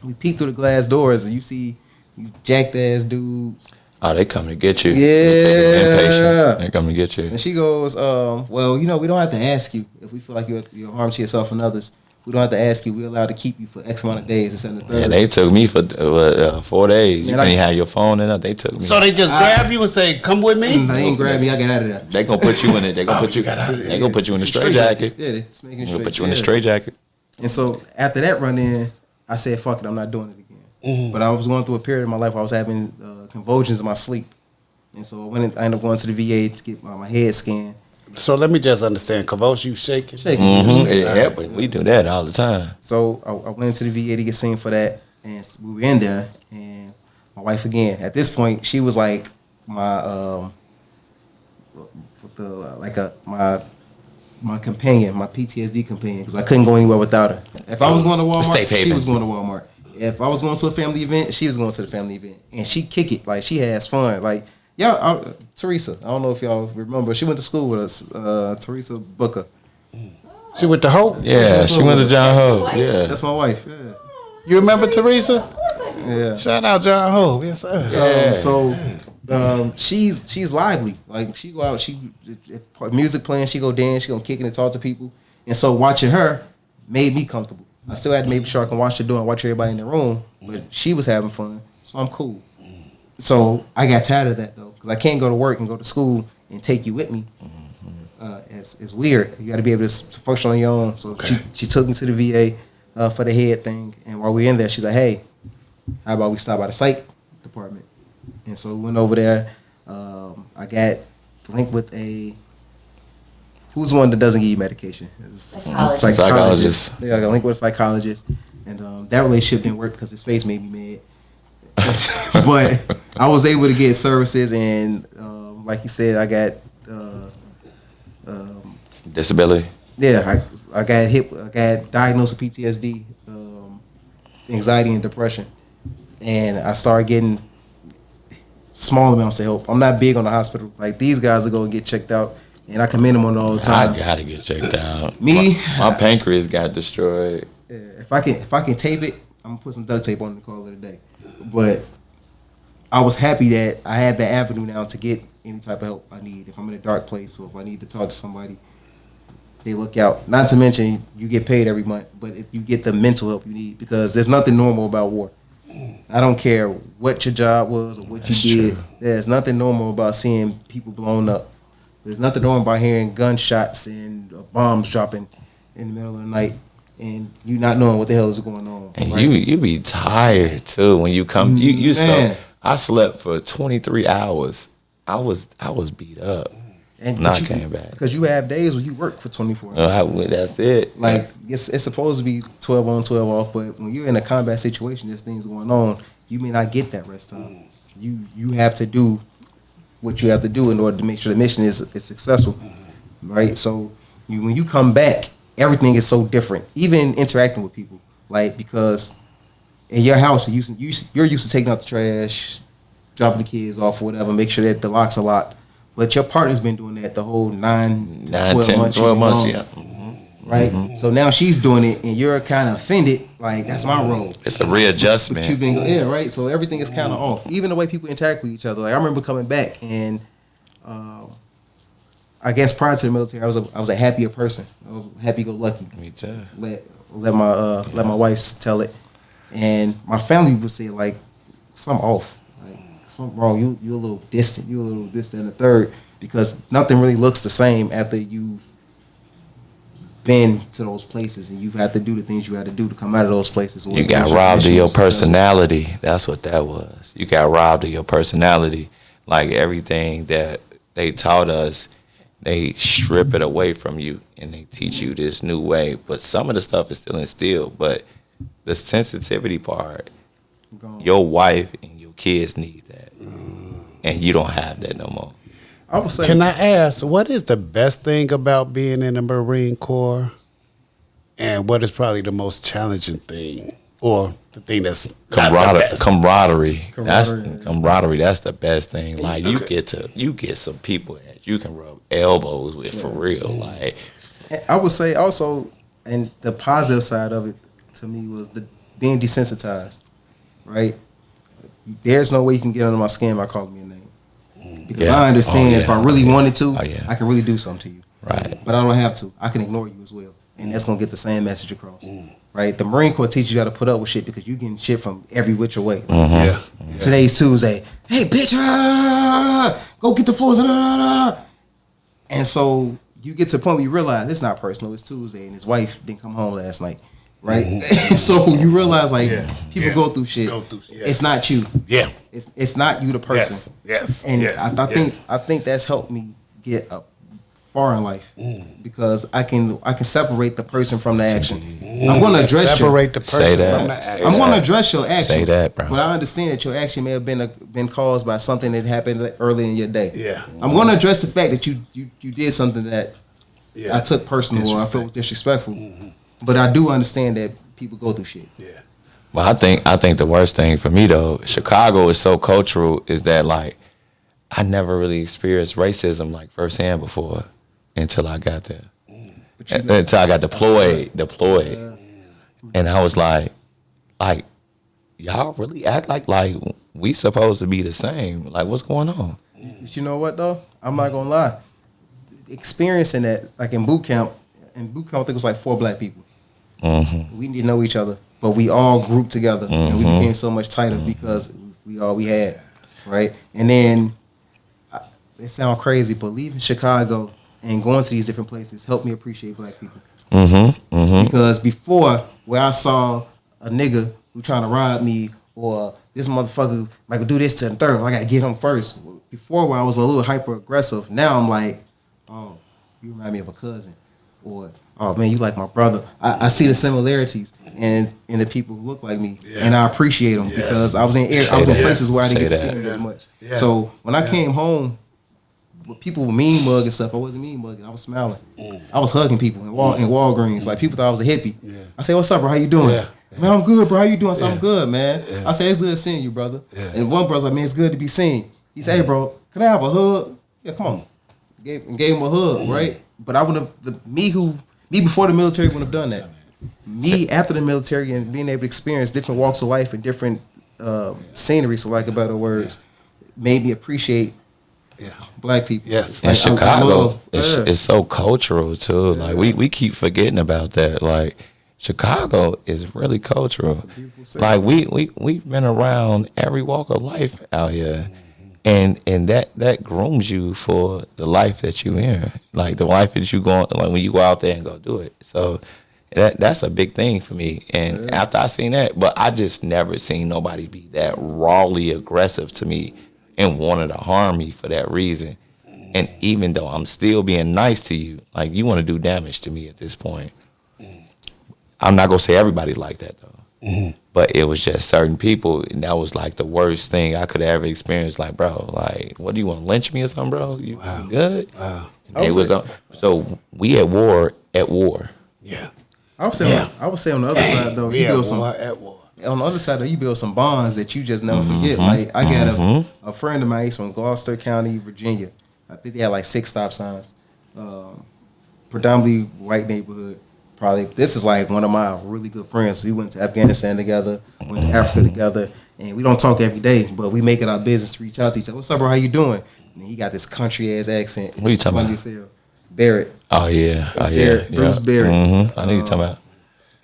We peek through the glass doors, and you see these jacked ass dudes. Oh, they come to get you. Yeah. They come to get you. And she goes, well, we don't have to ask you if we feel like you're harm to yourself and others. We don't have to ask you. We're allowed to keep you for X amount of days. Instead of the Yeah, they took me for 4 days. Man, you can't have your phone and they took me. So they just grab you and say, "Come with me." They ain't grab me. I got out of there. They gonna put you in it. They gonna put you. They gonna put you in the straight jacket. Yeah, they making you put you in the straight jacket. And so after that run in, I said, "Fuck it, I'm not doing it again." But I was going through a period in my life where I was having convulsions in my sleep, and so I ended up going to the VA to get my head scanned. So let me just understand. Convulsion, you shaking? Yeah, but we do that all the time. So I went into the VA to get seen for that, and we were in there, and my wife again. At this point, she was like my my companion, my PTSD companion, because I couldn't go anywhere without her. If I was going to Walmart, she was going to Walmart. If I was going to a family event, she was going to the family event, and she kick it like she has fun. Like Teresa, I don't know if y'all remember, she went to school with us. Teresa Booker. She went to Hope? Yeah, she went to John Hope. Yeah. That's my wife. Yeah. You remember Teresa? Yeah. Shout out John Hope. Yes, sir. She's lively. Like she go out, if music playing, she go dance, she gonna kick it and talk to people. And so watching her made me comfortable. I still had to make sure I can watch her do and watch everybody in the room, but she was having fun, so I'm cool. So I got tired of that though, because I can't go to work and go to school and take you with me. It's weird. You got to be able to function on your own. So she took me to the VA for the head thing, and while we were in there, she's like, "Hey, how about we stop by the psych department?" And so we went over there. I got linked with who's the one that doesn't give you medication? Psychologist. Yeah, I got linked with a psychologist, and that relationship didn't work because his face made me mad. But I was able to get services, and like you said, I got disability. Yeah, I got diagnosed with PTSD, anxiety, and depression, and I started getting small amounts of help. I'm not big on the hospital. Like these guys will go and get checked out, and I commend them on it all the time. I gotta get checked out. My pancreas got destroyed. If I can tape it, I'm gonna put some duct tape on it and call it a day. But I was happy that I had that avenue now to get any type of help I need. If I'm in a dark place or if I need to talk to somebody, they look out. Not to mention you get paid every month, but if you get the mental help you need, because there's nothing normal about war. I don't care what your job was or what you did. True. There's nothing normal about seeing people blown up. There's nothing normal about hearing gunshots and bombs dropping in the middle of the night and you not knowing what the hell is going on. And right? you be tired too when you come. I slept for 23 hours. I was beat up. And I came back because you have days where you work for 24 hours. That's it. Like it's supposed to be 12 on, 12 off, but when you're in a combat situation, there's things going on. You may not get that rest time. You have to do what you have to do in order to make sure the mission is successful, right? So when you come back, everything is so different. Even interacting with people, like because in your house you're used to taking out the trash, dropping the kids off or whatever, make sure that the locks are locked. But your partner's been doing that the whole 9 to 12 months. Yeah. Right? Mm-hmm. So now she's doing it and you're kind of offended. Like, that's my role. It's a readjustment. Right? So everything is kind of off. Even the way people interact with each other. Like, I remember coming back and I guess prior to the military, I was a happier person. I was happy-go-lucky. Me too. Let my wife tell it. And my family would say, like, something off. Something wrong. You're a little distant. You're a little this, and the third, because nothing really looks the same after you've been to those places and you've had to do the things you had to do to come out of those places. You got robbed of your personality. That's what that was. You got robbed of your personality. Like everything that they taught us, they strip it away from you and they teach you this new way. But some of the stuff is still instilled. But the sensitivity part, your wife and your kids need that. And you don't have that no more. I would say, can I ask, what is the best thing about being in the Marine Corps? And what is probably the most challenging thing? Or the thing that's camaraderie. That's camaraderie. That's the best thing. Like you get some people that you can rub elbows with for real. Like I would say also, and the positive side of it to me was the being desensitized, right? There's no way you can get under my skin by calling me a name. Because I understand if I really wanted to, I can really do something to you. Right. But I don't have to. I can ignore you as well. And that's going to get the same message across. Right? The Marine Corps teaches you how to put up with shit because you're getting shit from every which way. Mm-hmm. Today's Tuesday. Hey, bitch, go get the floors. And so you get to the point where you realize it's not personal. It's Tuesday and his wife didn't come home last night. Right, so you realize people go through shit. It's not you. Yeah, it's not you the person. Yes. And I think that's helped me get a far in life because I can separate the person from the action. I'm going to address separate the person Say that. from the action. I'm going to address your action. Say that, bro. But I understand that your action may have been caused by something that happened early in your day. Yeah. I'm going to address the fact that you did something that Yeah. I took personal or I felt was disrespectful. But I do understand that people go through shit. Yeah. But I think the worst thing for me though, Chicago is so cultural, is that like I never really experienced racism like firsthand before until I got there. Until I got deployed. And I was like y'all really act like we supposed to be the same. Like what's going on? But you know what though? I'm not gonna lie. Experiencing that, like in boot camp, I think it was like 4 black people. Mm-hmm. We didn't know each other, but we all grouped together and we became so much tighter because we had, right? And then it sounds crazy, but leaving Chicago and going to these different places helped me appreciate black people. Because before, where I saw a nigga who trying to rob me or this motherfucker like do this to the third, I gotta get him first. Before, where I was a little hyper aggressive, now I'm like, oh, you remind me of a cousin, or oh man, you like my brother. I see the similarities in the people who look like me, and I appreciate them because I was in places where I didn't get to see them as much. Yeah. So when I came home, people were mean mug and stuff. I wasn't mean mugging. I was smiling. I was hugging people in Walgreens. Like people thought I was a hippie. Yeah. I say, "What's up, bro? How you doing?" Yeah. Man, I'm good, bro. How you doing? I said, I'm good, man. Yeah. I say, it's good seeing you, brother. Yeah. And one brother's like, man, it's good to be seen. He said, hey, bro, can I have a hug? Yeah, come on. Gave him a hug, right? But I would have, me before the military wouldn't have done that. Me after the military and being able to experience different walks of life and different scenery, so like better words, made me appreciate black people. Yes. And Chicago is so cultural too. Like we keep forgetting about that. Like Chicago is really cultural. Like we've been around every walk of life out here. And that grooms you for the life that you in. Like the life that you go like when you go out there and go do it. So that's a big thing for me. And after I seen that, but I just never seen nobody be that rawly aggressive to me and wanted to harm me for that reason. And even though I'm still being nice to you, like you want to do damage to me at this point. I'm not gonna say everybody like that though. But it was just certain people, and that was like the worst thing I could have ever experienced. Like, bro, like, what do you want to lynch me or something, bro? You good? Wow. So we at war. Yeah. I would say on the other side though, you build some at war. On the other side though, you build some bonds that you just never forget. Like I got a friend of mine, he's from Gloucester County, Virginia. I think they had like 6 stop signs. Predominantly white neighborhood. Probably this is like one of my really good friends. We went to Afghanistan together, went to Africa together, and we don't talk every day, but we make it our business to reach out to each other. What's up, bro? How you doing? And he got this country ass accent. What are you talking about? Barrett. Oh yeah, Bruce Barrett. I know what you're talking about.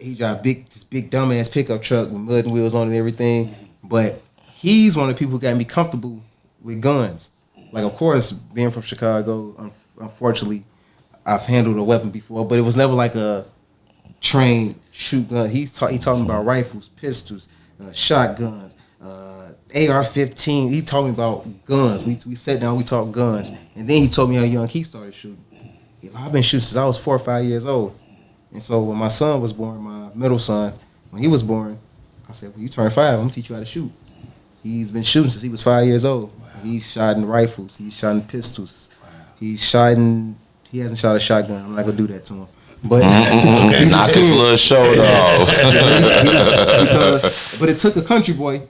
He drive this big dumbass pickup truck with mud and wheels on it and everything. But he's one of the people who got me comfortable with guns. Like, of course, being from Chicago, unfortunately, I've handled a weapon before, but it was never like a trained shoot gun. He's talking about rifles, pistols, shotguns, AR-15. He told me about guns. We sat down, we talked guns, and then he told me how young he started shooting. I've been shooting since I was 4 or 5 years old, and so when my son was born, my middle son, when he was born, I said, "Well, you turn 5, I'm gonna teach you how to shoot." He's been shooting since he was 5 years old. Wow. He's shot in rifles. He's shot in pistols. Wow. He hasn't shot a shotgun. I'm not gonna do that to him. But knock his little shoulder off. But it took a country boy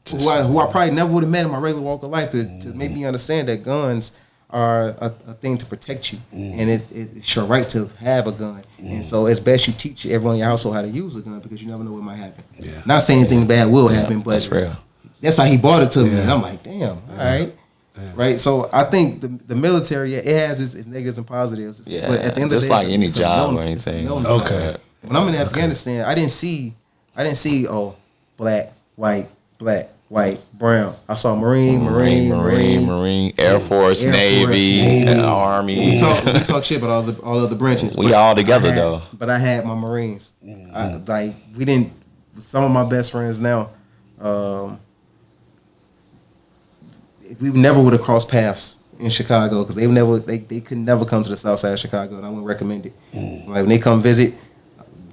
who I probably never would have met in my regular walk of life to make me understand that guns are a thing to protect you, and it's your right to have a gun. And so it's best you teach everyone in your household how to use a gun because you never know what might happen. Yeah. Not saying anything bad will happen, but that's real. That's how he brought it to me, and I'm like, damn, all right. Yeah. Right, so I think the military, it has its negatives and positives. Yeah, but at the end of the day, just like any job or anything. Okay. When I'm in Afghanistan, I didn't see black, white, brown. I saw Marine, Air Force, Navy, Army. We talk shit about all of the branches. We all together though. But I had my Marines. Some of my best friends now. We never would have crossed paths in Chicago because they could never come to the south side of Chicago, and I wouldn't recommend it. Like when they come visit,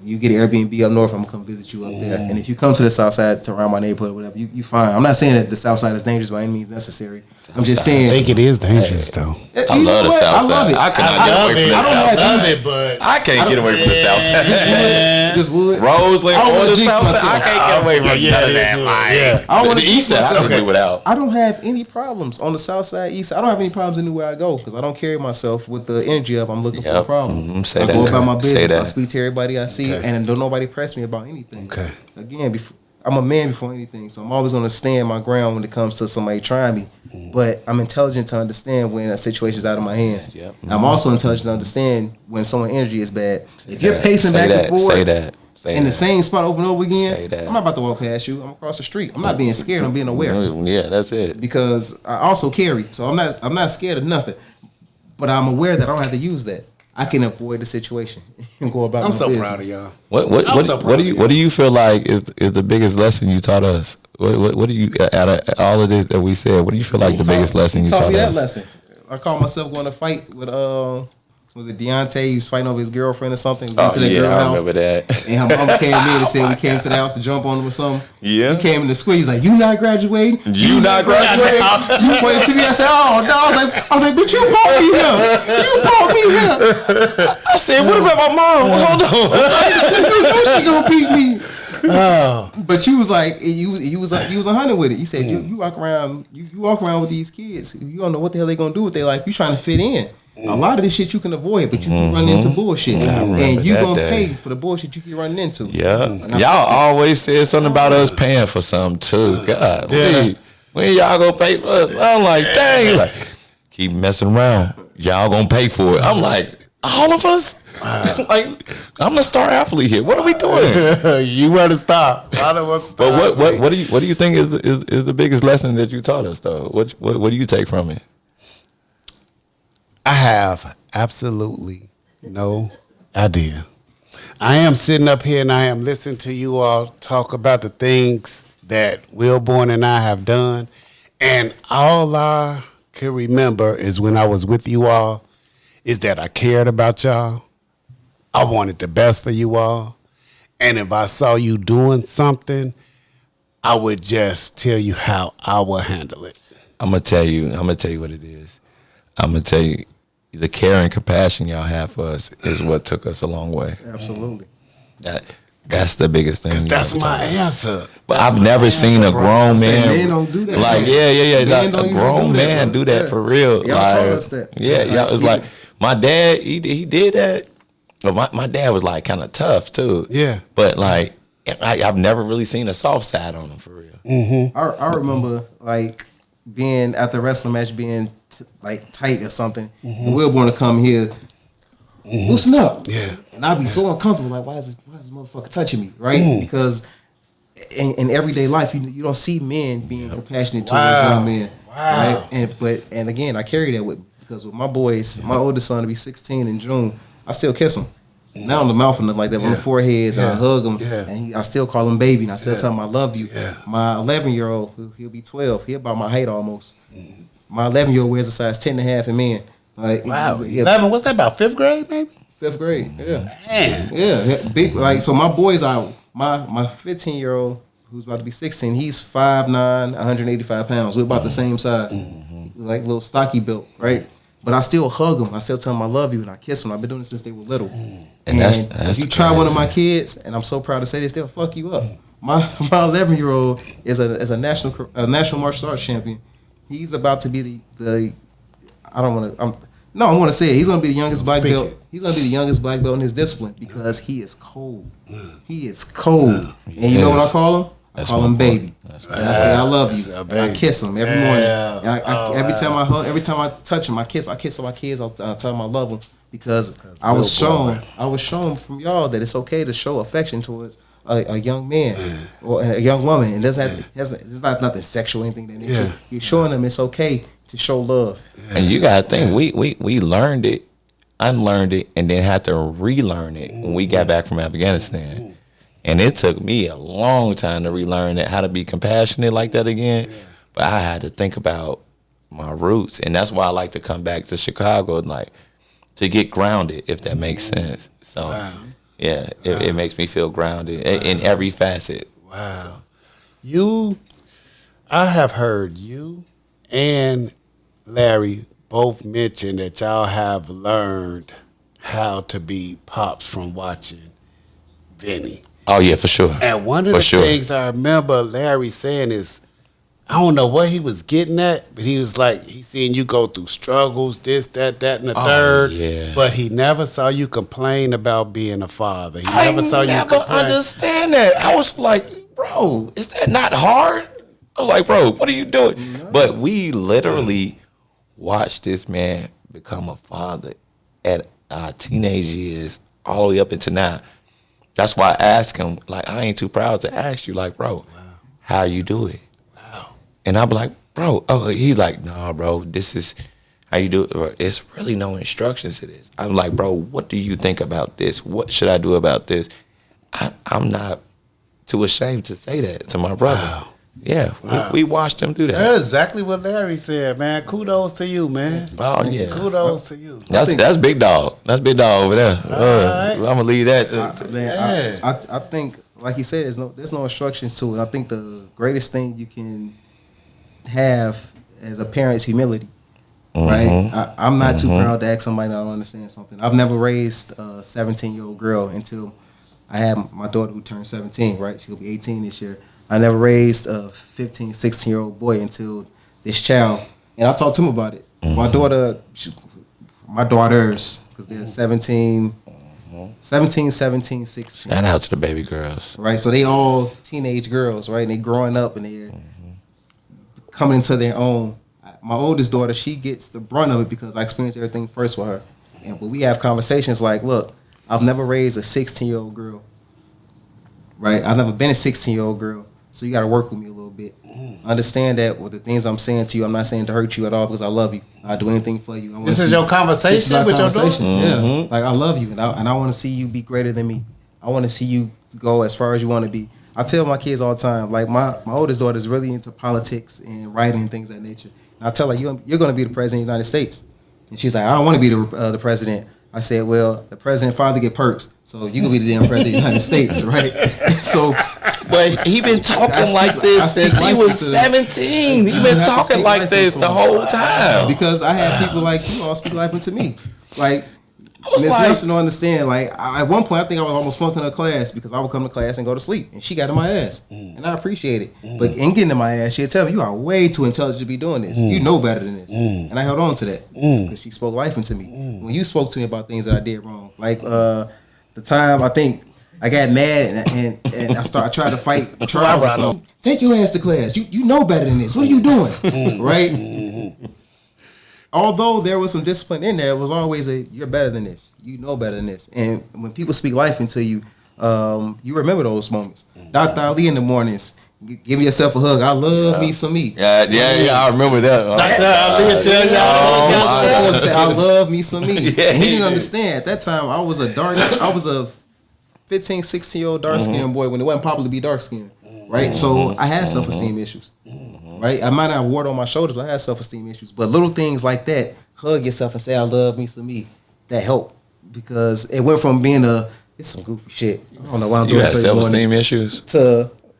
you get an Airbnb up north, I'm gonna come visit you up there. And if you come to the south side to around my neighborhood or whatever, you fine. I'm not saying that the south side is dangerous by any means necessary. I'm just saying. I think it is dangerous though. I love the south side. I cannot get away from the south side. But I can't get away from the south side. Just would. Roseland or the south side. I can't get away from none of that. I don't The east side, I can do without. I don't have any problems on the south side, east side. I don't have any problems anywhere I go because I don't carry myself with the energy of I'm looking for a problem. I go about my business. I speak to everybody I see, and don't nobody press me about anything. Okay. Again, I'm a man before anything, so I'm always going to stand my ground when it comes to somebody trying me. But I'm intelligent to understand when a situation's out of my hands. I'm also intelligent to understand when someone's energy is bad. If you're pacing back and forth in the same spot over and over again, I'm not about to walk past you. I'm across the street. I'm not being scared. I'm being aware. Yeah, that's it. Because I also carry, so I'm not scared of nothing. But I'm aware that I don't have to use that. I can avoid the situation and go about. I'm so business. proud of y'all. What do you feel like is the biggest lesson you taught us? What do you out of all of this that we said? What do you feel like the biggest lesson you taught us? Me that lesson. I called myself going to fight with was it Deontay? He was fighting over his girlfriend or something. Oh yeah, I remember that. And her mom came in and said we came to the house to jump on him or something. Yeah. He came in the square. He was like, "You not graduating? You not graduating?" You pointed to me. I said, "Oh no!" I was like, "But you brought me here. You brought me here." I said, "What about my mom? Hold on." You know she gonna beat me. But you was like you was 100 with it. He said you walk around with these kids. You don't know what the hell they gonna do with their life. You trying to fit in. A lot of this shit you can avoid, but you can run into bullshit, and you gonna pay for the bullshit you keep running into. Yeah, y'all always said something about us paying for something too. God, when y'all gonna pay for us? I'm like, dang, like keep messing around. Y'all gonna pay for it. I'm like, all of us. Like, I'm the star athlete here. What are we doing? You want to stop? I don't want to stop. But what do you think is the biggest lesson that you taught us though? What do you take from it? I have absolutely no idea. I am sitting up here and I am listening to you all talk about the things that Wilborn and I have done. And all I can remember is when I was with you all, is that I cared about y'all. I wanted the best for you all. And if I saw you doing something, I would just tell you how I would handle it. I'm gonna tell you what it is. I'm gonna tell you the care and compassion y'all have for us is what took us a long way. Absolutely. That's the biggest thing. 'Cause that's my answer. But I've never seen a grown man. Men don't do that. Like, like a grown man do that for real. Y'all like, told us that. Yeah, y'all was like, my dad, he did that. But my dad was like kind of tough too. Yeah. But like, I've never really seen a soft side on him for real. Mm-hmm. I remember like being at the wrestling match being like tight or something. And Wilborn to come here, loosen up. Yeah. And I'd be so uncomfortable. Like, why is this motherfucker touching me? Right? Because in everyday life, you don't see men being compassionate towards young men. Wow. Right? And again, I carry that with because with my boys, my oldest son to be 16 in June, I still kiss him. Not on the mouth or nothing like that, on the foreheads, and I hug him, and I still call him baby, and I still tell him I love you. My 11-year-old, he'll be 12, he about my height almost. My 11-year-old wears a size 10.5 in men. Like, wow, 11, what's that about, 5th grade maybe? 5th grade, yeah. Man. Yeah, big, like, so my boys are, my 15-year-old, who's about to be 16, he's 5'9", 185 pounds. We're about the same size. Like, little stocky built, right? But I still hug them. I still tell them I love you, and I kiss them. I've been doing this since they were little. And that's if you try one of my kids, and I'm so proud to say this, they'll fuck you up. My 11-year-old is a national martial arts champion. He's about to be the I'm going to say it. He's going to be the youngest black belt. He's going to be the youngest black belt in his discipline because he is cold. He is cold. And you know what I call him? I call him baby. And I say I love you. And I kiss him every morning. And every time I hug, every time I touch him, I kiss all my kids. I'll tell them I love them because I was shown from y'all that it's okay to show affection towards a young man or a young woman, and it's not nothing sexual or anything. You're showing them it's okay to show love. And you gotta think we learned it, unlearned it, and then had to relearn it when we got back from Afghanistan. And it took me a long time to relearn that how to be compassionate like that again. But I had to think about my roots, and that's why I like to come back to Chicago, like to get grounded, if that makes sense. So, yeah, it makes me feel grounded in every facet. Wow. I have heard you and Larry both mention that y'all have learned how to be pops from watching Vinny. Oh yeah, for sure. And one of the things I remember Larry saying is, I don't know what he was getting at, but he was like, he seen you go through struggles, this, that, and the third. Yeah. But he never saw you complain about being a father. He never saw you never complain. understand that. I was like, bro, is that not hard? I was like, bro, what are you doing? No. But we literally watched this man become a father at our teenage years all the way up into now. That's why I asked him, like, I ain't too proud to ask you, like, bro, how you do it? And I'm like, bro, he's like, nah, bro, this is how you do it. It's really no instructions to this. I'm like, bro, what do you think about this? What should I do about this? I'm not too ashamed to say that to my brother. Wow. Yeah, we watched him do that. That's exactly what Larry said, man. Kudos to you, man. Oh, yeah. Kudos to you. That's big dog. That's big dog over there. Right. I'm going to leave that. I think, like he said, there's no instructions to it. I think the greatest thing you can have as a parent is humility, right? I'm not too proud to ask somebody that I don't understand something. I've never raised a 17-year-old girl until I had my daughter who turned 17, right? She'll be 18 this year. I never raised a 15, 16-year-old boy until this child. And I talked to him about it. My daughters, because they're 17, 17, 16. Shout out to the baby girls. Right, so they all teenage girls, right? And they growing up and they're coming into their own. My oldest daughter, she gets the brunt of it because I experienced everything first with her. And when we have conversations like, look, I've never raised a 16-year-old girl, right? I've never been a 16-year-old girl, so you got to work with me a little bit. Understand that with the things I'm saying to you, I'm not saying to hurt you at all because I love you. I'll do anything for you. This is your conversation with your daughter? Yeah, like I love you and I want to see you be greater than me. I want to see you go as far as you want to be. I tell my kids all the time, like my oldest daughter is really into politics and writing and things of that nature. And I tell her, you're going to be the president of the United States. And she's like, I don't want to be the president. I said, well, the president father get perks, so you can be the damn president of the United States, right? So, but he been talking like this since he was 17. He been talking like this the whole time. Because I had people like you all speak life into me. Like, Miss Nelson don't understand. Like, at one point, I think I was almost flunking her class because I would come to class and go to sleep, and she got in my ass, and I appreciate it. But in getting in my ass, she'd tell me, "You are way too intelligent to be doing this. You know better than this." And I held on to that because she spoke life into me. When you spoke to me about things that I did wrong, like the time I think I got mad and I tried to fight Charles or something. Take your ass to class. You know better than this. What are you doing? Right? Although there was some discipline in there, it was always you're better than this. You know better than this. And when people speak life into you, you remember those moments. Dr. Ali in the mornings, give yourself a hug. I love me some me. Yeah, I remember that. Dr. Ali tell y'all. I love me some me. And he didn't understand. At that time, I was a 15, 16-year-old dark-skinned boy when it wasn't popular to be dark-skinned. Right? So I had self-esteem issues. Right? I might not have wore it on my shoulders, but I had self-esteem issues. But little things like that, hug yourself and say, I love me some me, that helped. Because it went from being it's some goofy shit. I don't know why I'm doing you had self-esteem issues?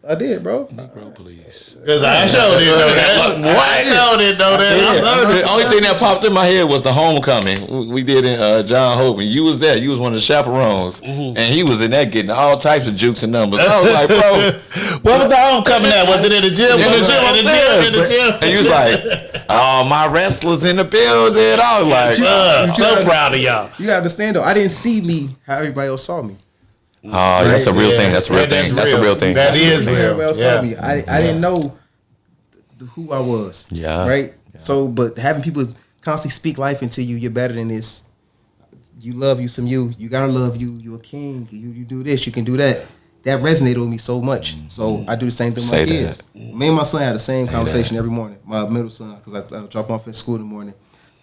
I did, bro. Negro, please. Because I sure didn't know that. I sure didn't know that. The only thing that popped in my head was the homecoming we did in John Hope. And you was there. You was one of the chaperones. And he was in there getting all types of jukes and numbers. I was like, bro. What was the homecoming at? Was it in the gym? In the gym. And you was like, oh, my wrestlers in the building. I was like, so proud of y'all. You gotta understand though, I didn't see me how everybody else saw me. Oh, that's a real thing. That's a real thing. That's a real thing. That is real. Everybody else saw me. I didn't know who I was. Yeah. Right? Yeah. So, but having people constantly speak life into you, you're better than this. You love you some you. You gotta love you. You're a king. You do this. You can do that. That resonated with me so much. So I do the same thing with my kids. Me and my son had the same conversation every morning. My middle son, because I drop him off at school in the morning.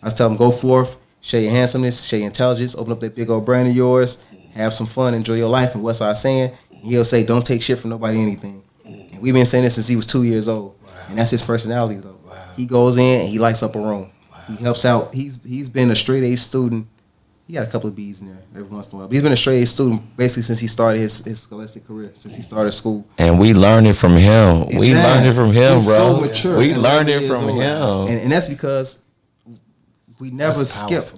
I tell him, go forth, show your handsomeness, show your intelligence, open up that big old brain of yours, have some fun, enjoy your life. And what's I saying? And he'll say, don't take shit from nobody, anything. And we've been saying this since he was 2 years old. Wow. And that's his personality, though. Wow. He goes in and he lights up a room. He helps out. He's been a straight A student. He got a couple of B's in there every once in a while. But he's been a straight A student basically since he started his scholastic career, since he started school. And we learned it from him. Exactly. We learned it from him, he's bro. So mature. We learned it from him. And that's because we never skip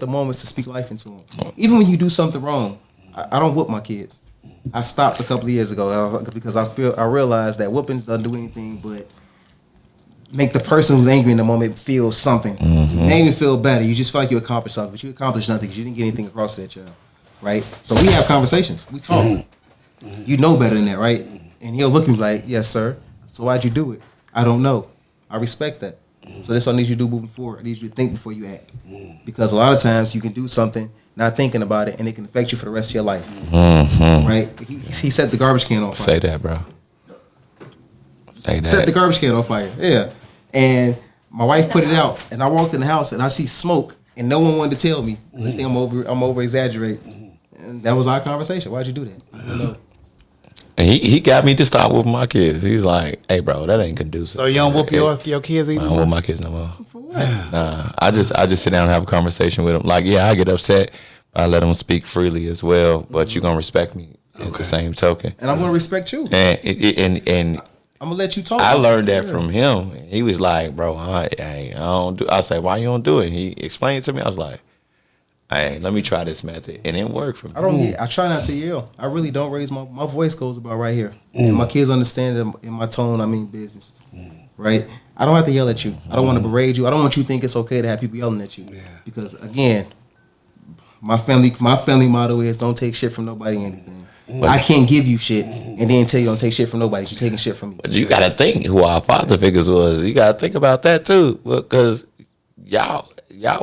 the moments to speak life into him. Even when you do something wrong, I don't whoop my kids. I stopped a couple of years ago because I realized that whoopings doesn't do anything but make the person who's angry in the moment feel something. Mm-hmm. Make me feel better. You just feel like you accomplished something, but you accomplished nothing because you didn't get anything across to that child, right? So we have conversations. We talk. Mm-hmm. You know better than that, right? And he'll look at me like, yes, sir. So why'd you do it? I don't know. I respect that. So that's what I need you to do moving forward. I need you to think before you act. Because a lot of times you can do something not thinking about it, and it can affect you for the rest of your life. Mm-hmm. Right? He set the garbage can on fire. Say that, bro. Say that. Set the garbage can on fire. Yeah. And my wife put it out, and I walked in the house, and I see smoke, and no one wanted to tell me. I think I'm over exaggerating. And that was our conversation. Why'd you do that? I don't know. And he got me to stop whooping my kids. He's like, "Hey, bro, that ain't conducive." So you don't whoop your kids anymore? I don't whoop my kids no more. For what? Nah, I just sit down and have a conversation with them. Like, yeah, I get upset. I let them speak freely as well, but you're gonna respect me at the same token. And I'm gonna respect you. And I'm gonna let you talk. I learned that from him. He was like, "Bro, I don't do." I said, "Why you don't do it?" He explained to me. I was like, "Hey, let me try this method," and it worked for me. I try not to yell. I really don't raise my voice goes about right here. And my kids understand that in my tone, I mean business. Right? I don't have to yell at you. I don't want to berate you. I don't want you to think it's okay to have people yelling at you. Yeah. Because again, my family motto is don't take shit from nobody anything. I can't give you shit and then tell you don't take shit from nobody. You're taking shit from me. But you gotta think who our father figures was. You gotta think about that too, because y'all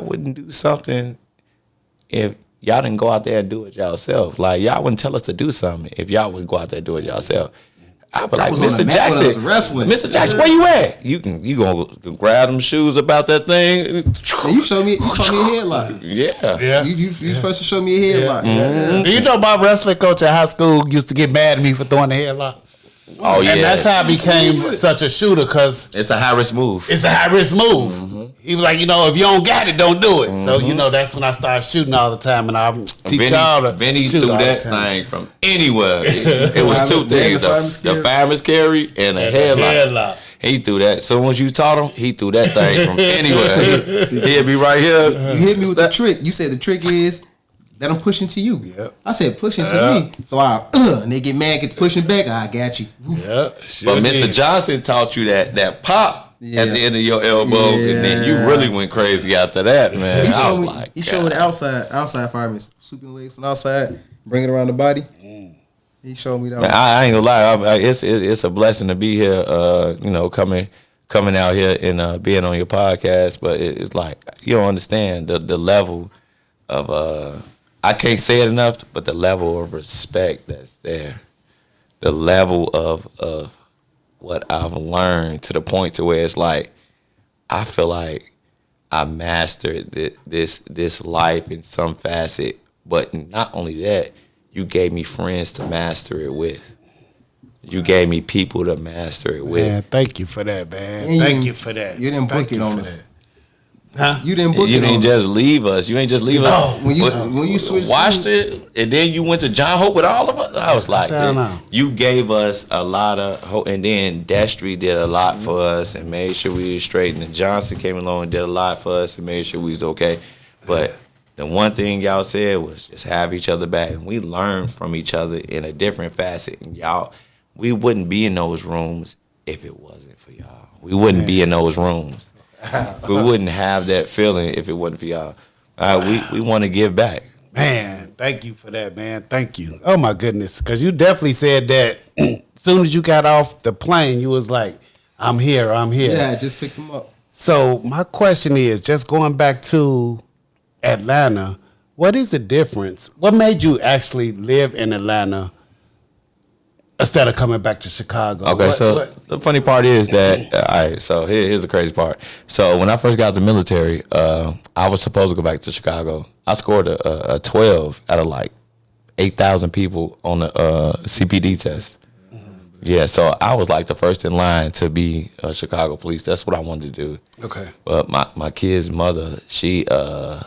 wouldn't do something if y'all didn't go out there and do it yourself. Like, y'all wouldn't tell us to do something if y'all would go out there and do it yourself. I'd be like, Mr. Jackson, Mr. Jackson, where you at? You gonna grab them shoes about that thing? You show me a headlock. Yeah. You supposed to show me a headlock. Yeah. You know, my wrestling coach at high school used to get mad at me for throwing the headlock. Oh yeah, and that's how I became such a shooter, because it's a high risk move. It's a high risk move. Mm-hmm. He was like, if you don't got it, don't do it. Mm-hmm. So that's when I started shooting all the time, and I teach y'all to Vinny threw that thing from anywhere. It was two things: the fireman's carry and a headlock. He threw that. So once you taught him, he threw that thing from anywhere. He'd be right here. You hit me with the trick. You said the trick is that I'm pushing to you. Yep. I said pushing to me. So and they get mad, get pushing back. I got you. Yep. But Mr. Johnson taught you that pop at the end of your elbow, and then you really went crazy after that, man. He showed me the outside fireman, sweeping the legs from the outside, bring it around the body. He showed me that. Man, I ain't gonna lie. It's a blessing to be here. Coming out here and being on your podcast. But it's like, you don't understand the level of I can't say it enough, but the level of respect that's there, the level of what I've learned, to the point to where it's like, I feel like I mastered this life in some facet. But not only that, you gave me friends to master it with. You gave me people to master it with. Man, thank you for that, man. Thank you for that. You didn't book it on us. Huh? You didn't book it. You didn't just leave us. You ain't just leave us. When you switched, watched it, and then you went to John Hope with all of us. I was like, you gave us a lot of hope, and then Destry did a lot for us and made sure we was straight. And Johnson came along and did a lot for us and made sure we was okay. But the one thing y'all said was just have each other back, and we learned from each other in a different facet. And we wouldn't be in those rooms if it wasn't for y'all. We wouldn't be in those rooms. We wouldn't have that feeling if it wasn't for y'all. We want to give back. Man, thank you for that, man. Thank you. Oh, my goodness. Because you definitely said that as soon as you got off the plane, you was like, I'm here. Yeah, I just picked them up. So my question is, just going back to Atlanta, what is the difference? What made you actually live in Atlanta instead of coming back to Chicago? Okay, the funny part is that, all right, so here's the crazy part. So when I first got out of the military, I was supposed to go back to Chicago. I scored a 12 out of like 8,000 people on the CPD test. Yeah, so I was like the first in line to be Chicago police. That's what I wanted to do. Okay. But my kid's mother, she my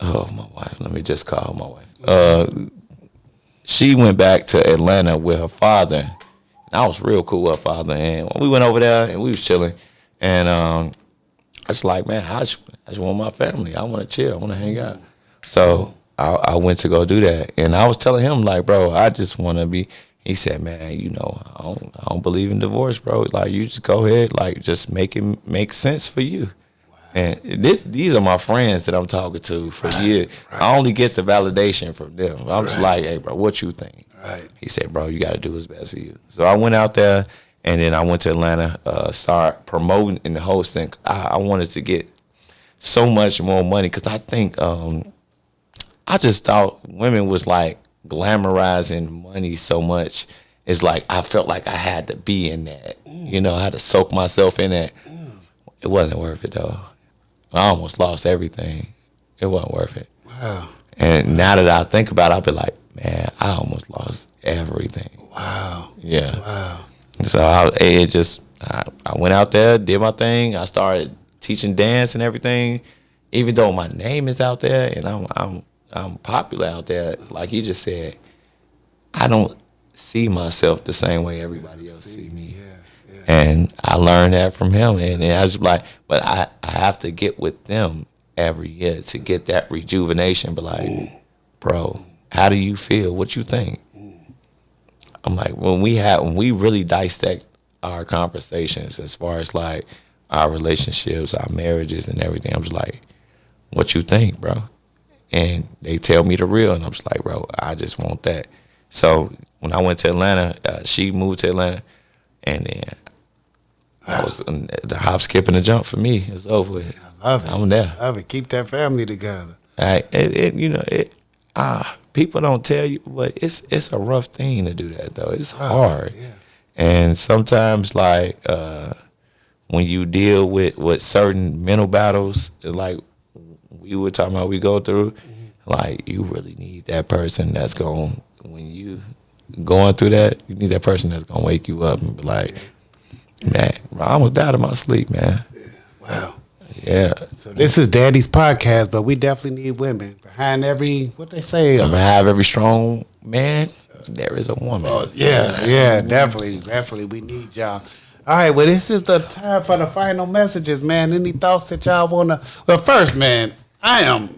wife. Let me just call my wife. She went back to Atlanta with her father. And I was real cool with her father, and we went over there and we was chilling. And I was like, man, I just want my family. I want to chill. I want to hang out. So I went to go do that, and I was telling him like, bro, I just want to be. He said, man, you know, I don't believe in divorce, bro. Like, you just go ahead, like, just make it make sense for you. And these are my friends that I'm talking to for years. Right. I only get the validation from them. I'm just like, hey, bro, what you think? Right. He said, bro, you got to do what's best for you. So I went out there, and then I went to Atlanta, start promoting and hosting. I wanted to get so much more money because I think I just thought women was like glamorizing money so much. It's like I felt like I had to be in that. You know, I had to soak myself in that. It wasn't worth it, though. I almost lost everything. It wasn't worth it. Wow. And now that I think about it, I'll be like, man, I almost lost everything. Wow. Yeah. Wow. So I went out there, did my thing. I started teaching dance and everything. Even though my name is out there and I'm popular out there, like you just said, I don't see myself the same way everybody else see me. Yeah. And I learned that from him, and I was like, but I have to get with them every year to get that rejuvenation. But like, bro, how do you feel? What you think? I'm like, when we really dissect our conversations as far as like our relationships, our marriages, and everything, I'm just like, what you think, bro? And they tell me the real, and I'm just like, bro, I just want that. So when I went to Atlanta, she moved to Atlanta, and then I was the hop, skip, and the jump for me. It's over with. I love it. I'm there. I love it. Keep that family together. People don't tell you, but it's a rough thing to do that though. It's hard. Yeah. And sometimes like when you deal with certain mental battles, like we were talking about, we go through, like you really need that person that's going, when you going through that, you need that person that's gonna wake you up and be like, man, I almost died in my sleep, man. Wow. Yeah. So this is Daddy's podcast, but we definitely need women behind every, what they say. Behind every strong man, there is a woman. Yeah, definitely. We need y'all. All right, well, this is the time for the final messages, man. Any thoughts that y'all want to? Well, first, man, I'm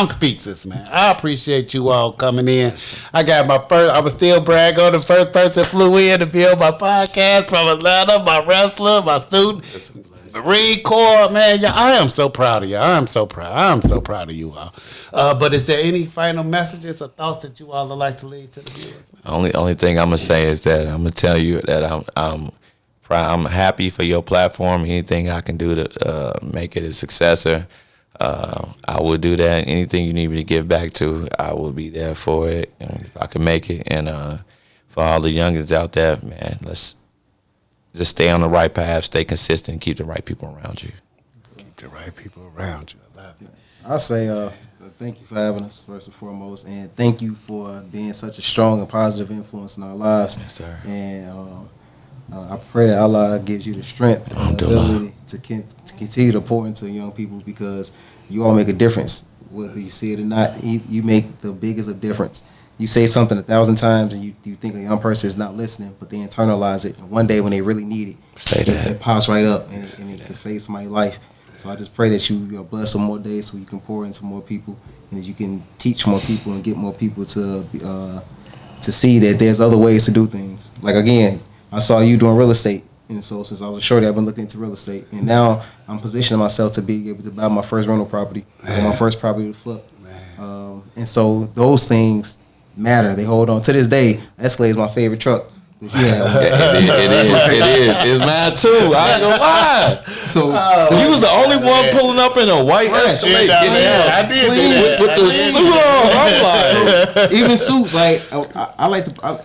speechless, man. I appreciate you all coming in. I would still brag on the first person flew in to be on my podcast from Atlanta, my wrestler, my student, Marine Corps, man. Yeah, I am so proud of you. I'm so proud of you all. But is there any final messages or thoughts that you all would like to leave to the viewers? Only thing I'm gonna say is that I'm gonna tell you that I'm proud. I'm happy for your platform. Anything I can do to make it a successor, I will do that. Anything you need me to give back to, I will be there for it, and if I can make it. And for all the youngins out there, man, let's just stay on the right path, stay consistent, keep the right people around you. Keep the right people around you. I love it. I say thank you for having us, first and foremost, and thank you for being such a strong and positive influence in our lives. Yes, sir. And I pray that Allah gives you the strength and the ability to continue to pour into young people, because you all make a difference. Whether you see it or not, you make the biggest of difference. You say something 1,000 times and you think a young person is not listening, but they internalize it. And one day when they really need it, it pops right up and it can save somebody's life. So I just pray that you are blessed with more days so you can pour into more people, and that you can teach more people and get more people to see that there's other ways to do things. Like, again, I saw you doing real estate. And so since I was a shorty, I've been looking into real estate. And now I'm positioning myself to be able to buy my first rental property, or my first property to flip. And so those things matter. They hold on. To this day, Escalade is my favorite truck. It is. It's mine too. I ain't gonna lie. So you was the only one pulling up in a white Escalade. I did with the suit on. I'm like, even suits. Like I like to.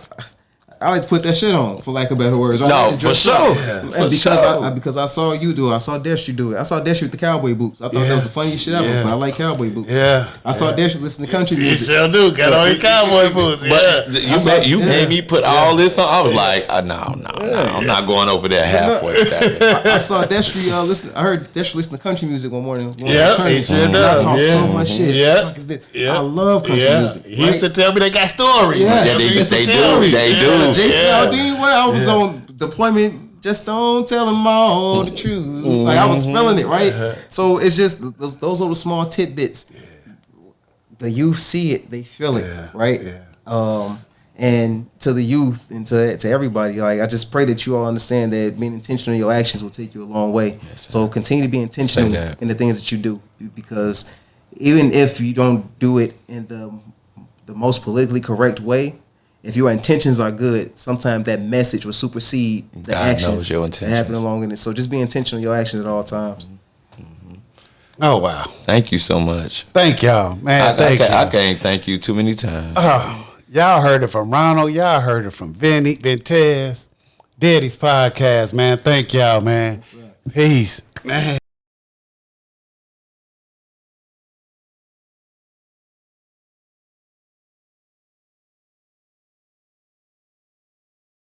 I like to put that shit on, for lack of better words. Right? No, for sure. And because I saw you do it, I saw Destry do it. I saw Destry with the cowboy boots. I thought that was the funniest shit ever. But I like cowboy boots. Yeah. I saw Destry listen to country You music. sure do. Got on your cowboy boots. But Yeah. you made me put all this on. I was like, no, I'm not going over there halfway. I saw Destry listen. I heard Destry listen to country music one morning. Yeah, he sure and does. I talk so much shit. Yeah. What the fuck is this? Yeah. I love country music. He used to tell me they got stories. Yeah, they it's a do. story. They do. Jason Yeah. Aldean, when I was on deployment, just don't tell them all the truth. Like I was feeling it, right? So it's just those little small tidbits. The youth see it, they feel it, right? Yeah. And to the youth and to everybody, like I just pray that you all understand that being intentional in your actions will take you a long way. So continue to be intentional in the things that you do, because even if you don't do it in the most politically correct way, if your intentions are good, sometimes that message will supersede the God actions knows your that happen along in it. So just be intentional in your actions at all times. Oh, wow. Thank you so much. Thank y'all, man. Thank you. I can't thank you too many times. Y'all heard it from Ronald. Y'all heard it from Vinny, Vintez, Daddy's podcast, man. Thank y'all, man. Peace, man.